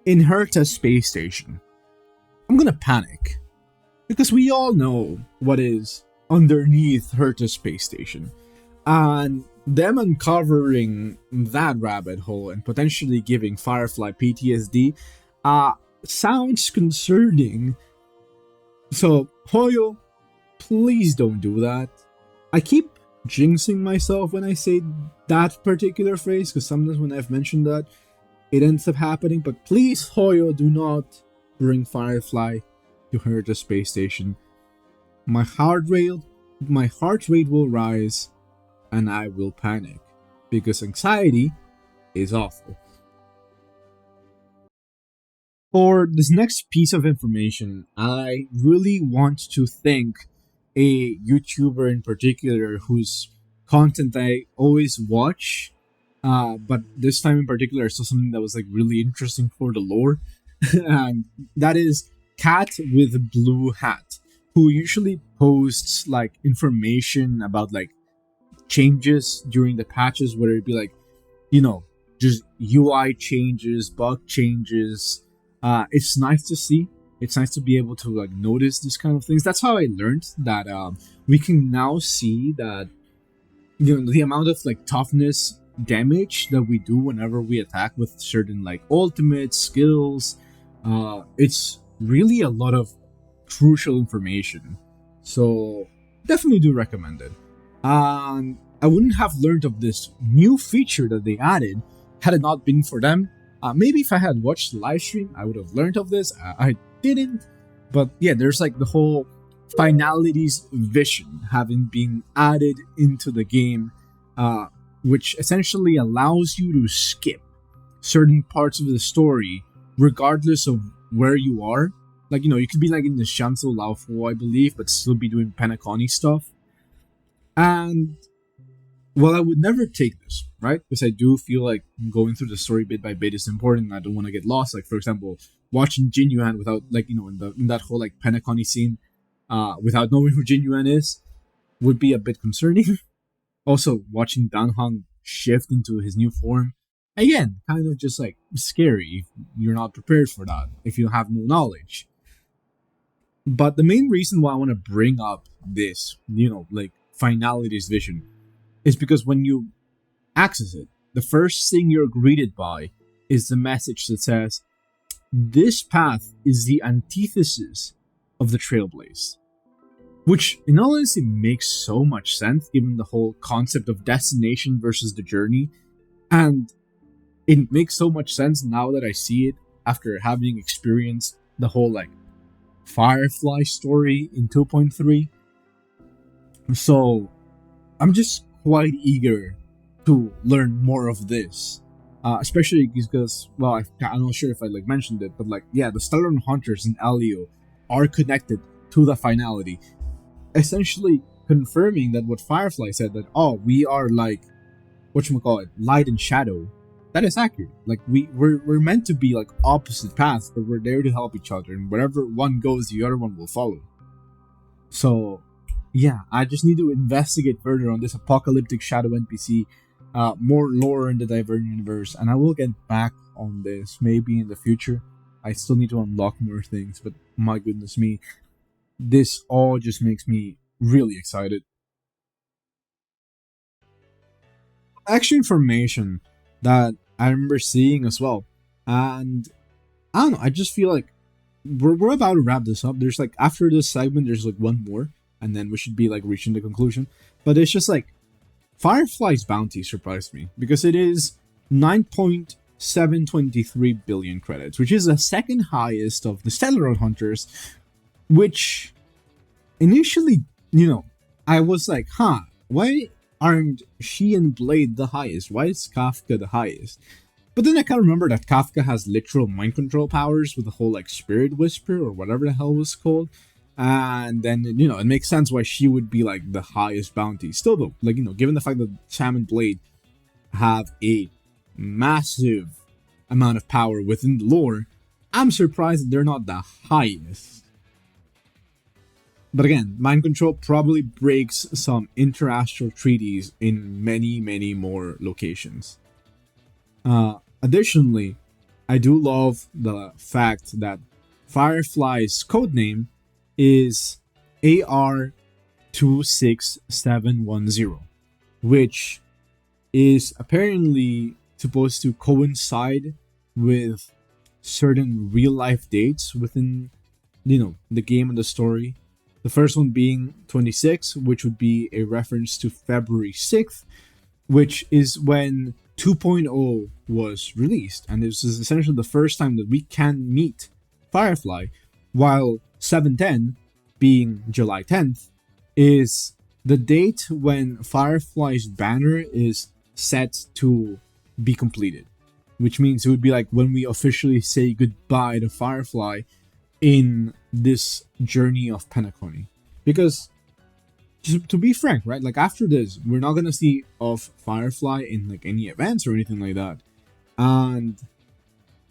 in Herta space station, I'm gonna panic, because we all know what is underneath Herta space station, and them uncovering that rabbit hole and potentially giving Firefly PTSD sounds concerning. So Hoyo, please don't do that. I keep jinxing myself when I say that particular phrase, because sometimes when I've mentioned that, it ends up happening. But please, Hoyo, do not bring Firefly to her to space station. My heart rate will rise, and I will panic because anxiety is awful. For this next piece of information, I really want to thank a YouTuber in particular whose content I always watch, but this time in particular, I saw something that was like really interesting for the lore, and that is Cat with Blue Hat, who usually posts like information about like changes during the patches, whether it be like, you know, just UI changes, bug changes. It's nice to see. It's nice to be able to like notice these kind of things. That's how I learned that we can now see that, you know, the amount of like toughness damage that we do whenever we attack with certain like ultimate skills. It's really a lot of crucial information. So definitely do recommend it. I wouldn't have learned of this new feature that they added had it not been for them. Maybe if I had watched the live stream, I would have learned of this. I didn't. But yeah, there's like the whole finalities vision having been added into the game, which essentially allows you to skip certain parts of the story regardless of where you are. Like, you know, you could be like in the Shanzhou Laofu, I believe, but still be doing Penacony stuff. And well, I would never take this, right? Because I do feel like going through the story bit by bit is important. I don't want to get lost. Like, for example, watching Jin Yuan without, like, you know, in that whole like Penacony scene, without knowing who Jin Yuan is, would be a bit concerning. Also, watching Dan Hong shift into his new form, again, kind of just like scary if you're not prepared for that, if you have no knowledge. But the main reason why I want to bring up this, you know, like finalities vision, is because when you access it, the first thing you're greeted by is the message that says, this path is the antithesis of the Trailblaze. Which, in all honesty, makes so much sense given the whole concept of destination versus the journey. And it makes so much sense now that I see it after having experienced the whole, like, Firefly story in 2.3. So, I'm just quite eager to learn more of this. Especially because, well, I'm not sure if I like mentioned it, but like, yeah, the Stellar Hunters and Elio are connected to the finality, essentially confirming that what Firefly said, that, oh, we are like, whatchamacallit, light and shadow. That is accurate. Like, we're meant to be like opposite paths, but we're there to help each other, and wherever one goes, the other one will follow. So, yeah, I just need to investigate further on this apocalyptic shadow NPC, more lore in the Divergent universe, and I will get back on this maybe in the future. I still need to unlock more things, but my goodness me, this all just makes me really excited. Extra information that I remember seeing as well, and I don't know, I just feel like we're about to wrap this up. There's like, after this segment, there's like one more, and then we should be like reaching the conclusion. But it's just like, Firefly's bounty surprised me because it is 9.723 billion credits, which is the second highest of the Stellar Hunters, which initially, you know, I was like, why aren't she and Blade the highest? Why is Kafka the highest? But then I kind of remember that Kafka has literal mind control powers with the whole like Spirit Whisper or whatever the hell it was called. And then, you know, it makes sense why she would be like the highest bounty. Still though, like, you know, given the fact that Sam and Blade have a massive amount of power within the lore, I'm surprised that they're not the highest. But again, mind control probably breaks some interastral treaties in many, many more locations. Additionally, I do love the fact that Firefly's codename is AR26710, which is apparently supposed to coincide with certain real-life dates within, you know, the game and the story. The first one being 26, which would be a reference to February 6th, which is when 2.0 was released, and this is essentially the first time that we can meet Firefly, while 710, being July 10th, is the date when Firefly's banner is set to be completed, which means it would be like when we officially say goodbye to Firefly in this journey of Penacony. Because, to be frank, right, like after this, we're not gonna see of Firefly in like any events or anything like that. And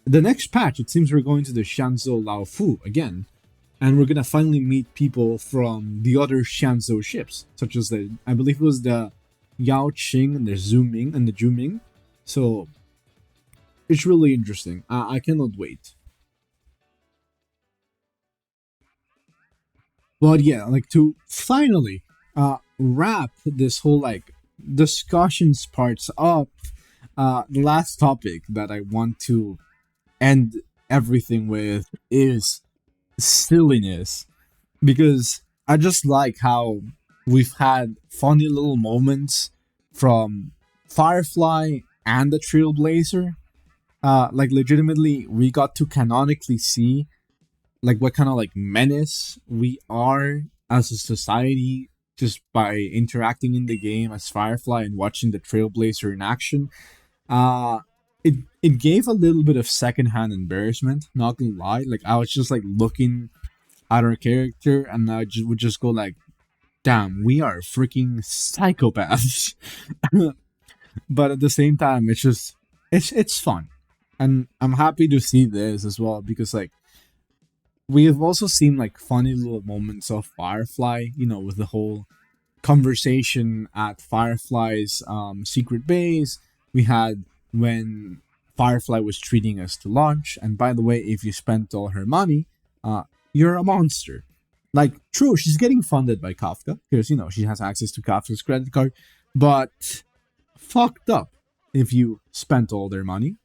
the next patch, it seems we're going to the Shanzhou Laofu again, and we're gonna finally meet people from the other Shanzhou ships, such as the, I believe it was the Yao Qing and the Zuming and the Juming. So it's really interesting. I cannot wait. But yeah, like to finally wrap this whole like discussions parts up, the last topic that I want to end everything with is silliness, because I just like how we've had funny little moments from Firefly and the Trailblazer. Like legitimately, we got to canonically see like what kind of like menace we are as a society just by interacting in the game as Firefly and watching the Trailblazer in action. It gave a little bit of secondhand embarrassment, not gonna lie. Like I was just like looking at our character and I would just go like, damn, we are freaking psychopaths. But at the same time, it's just it's fun. And I'm happy to see this as well, because like we have also seen like funny little moments of Firefly, you know, with the whole conversation at Firefly's secret base. We had when Firefly was treating us to lunch, and by the way, if you spent all her money, you're a monster. Like, true, she's getting funded by Kafka, because, you know, she has access to Kafka's credit card, but fucked up if you spent all their money.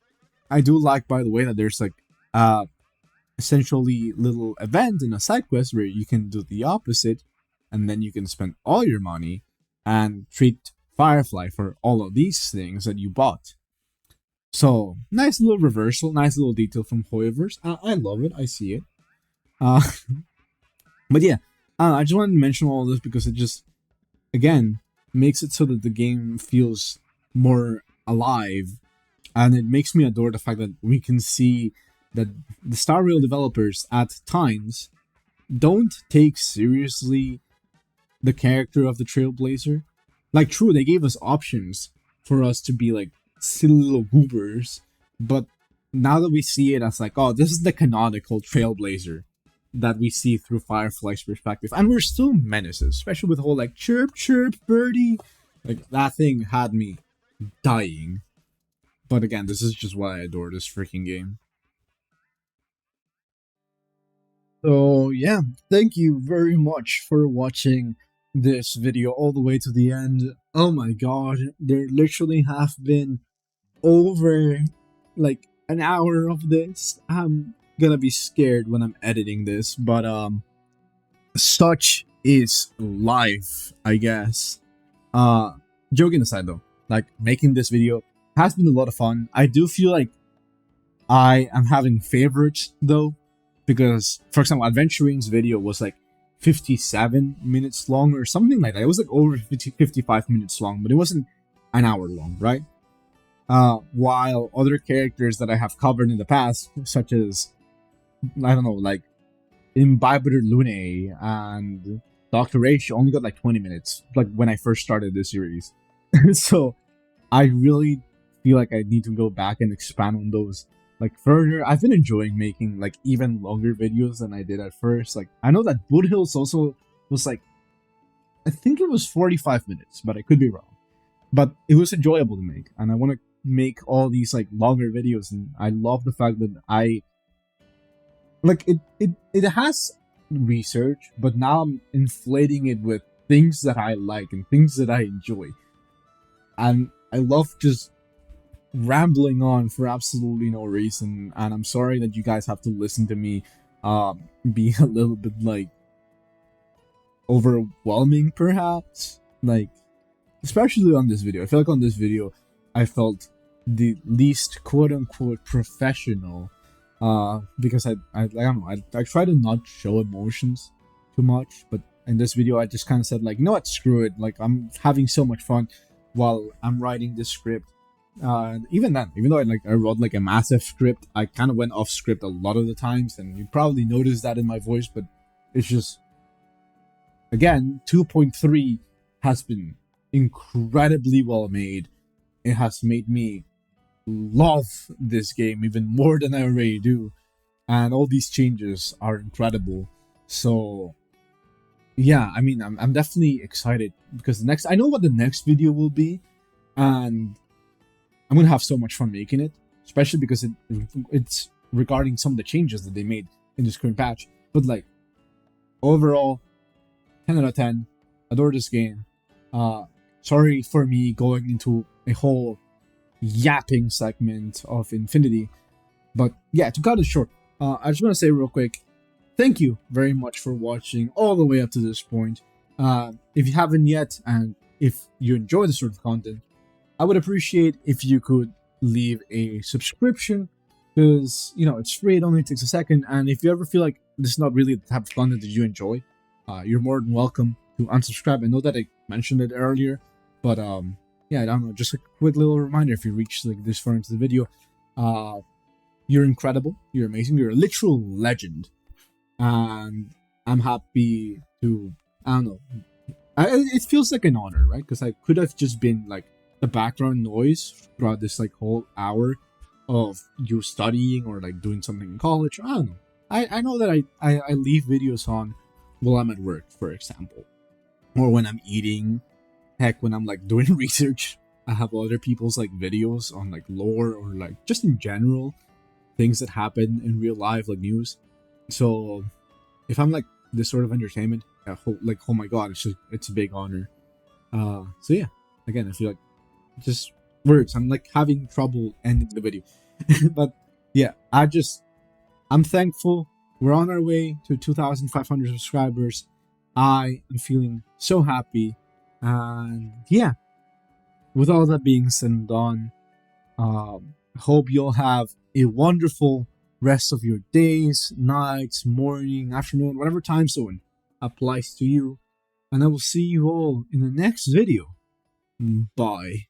I do like, by the way, that there's like essentially little event in a side quest where you can do the opposite, and then you can spend all your money and treat Firefly for all of these things that you bought. So, nice little reversal, nice little detail from Hoyoverse. I love it, I see it. But yeah, I just wanted to mention all of this because it just, again, makes it so that the game feels more alive, and it makes me adore the fact that we can see that the Star Rail developers at times don't take seriously the character of the Trailblazer. Like, true, they gave us options for us to be like silly little goobers, but now that we see it as like, oh, this is the canonical Trailblazer that we see through Firefly's perspective, and we're still menaces, especially with the whole like chirp chirp birdie, like that thing had me dying. But again, this is just why I adore this freaking game. So yeah, thank you very much for watching this video all the way to the end. Oh my god, there literally have been over like an hour of this. I'm gonna be scared when I'm editing this, but such is life, I guess. Joking aside though, like making this video has been a lot of fun. I do feel like I am having favorites though, because for example, Aventurine's video was like 57 minutes long or something like that. It was like over 55 minutes long, but it wasn't an hour long, right? While other characters that I have covered in the past, such as, I don't know, like Imbibitor Lune and Dr. H, only got like 20 minutes, like when I first started this series. So I really feel like I need to go back and expand on those like further. I've been enjoying making like even longer videos than I did at first. Like I know that Boothill's also was like, I think it was 45 minutes, but I could be wrong. But it was enjoyable to make, and I want to make all these like longer videos, and I love the fact that I like it has research, but now I'm inflating it with things that I like and things that I enjoy. And I love just rambling on for absolutely no reason, and I'm sorry that you guys have to listen to me be a little bit like overwhelming perhaps, like especially on this video. I feel like on this video I felt the least quote-unquote professional, because I don't know, I try to not show emotions too much, but in this video I just kind of said like, you know what, screw it, like I'm having so much fun while I'm writing this script. Even then, even though I wrote like a massive script, I kind of went off script a lot of the times, and you probably noticed that in my voice, but it's just, again, 2.3 has been incredibly well made. It has made me love this game even more than I already do, and all these changes are incredible. So yeah, I mean, I'm definitely excited because I know what the next video will be, and I'm gonna have so much fun making it, especially because it's regarding some of the changes that they made in this current patch. But like, overall, 10 out of 10. Adore this game. Sorry for me going into a whole yapping segment of Infinity, but yeah, to cut it short, I just want to say real quick, thank you very much for watching all the way up to this point. If you haven't yet, and if you enjoy this sort of content, I would appreciate if you could leave a subscription, because, you know, it's free, it only takes a second, and if you ever feel like this is not really the type of content that you enjoy, you're more than welcome to unsubscribe. I know that I mentioned it earlier, but yeah, I don't know, just a quick little reminder, if you reach like this far into the video, you're incredible, you're amazing, you're a literal legend, and I'm happy to, I don't know, it feels like an honor, right? Because I could have just been like the background noise throughout this like whole hour of you studying or like doing something in college. I don't know. I know that I leave videos on while I'm at work, for example, or when I'm eating. Heck, when I'm like doing research, I have other people's like videos on like lore or like just in general things that happen in real life, like news. So if I'm like this sort of entertainment, like, oh my god, it's a big honor. So yeah, again, I feel like just words, I'm like having trouble ending the video. But yeah, I'm thankful. We're on our way to 2,500 subscribers. I am feeling so happy, and yeah, with all that being said and done, hope you'll have a wonderful rest of your days, nights, morning, afternoon, whatever time zone applies to you, and I will see you all in the next video. Bye.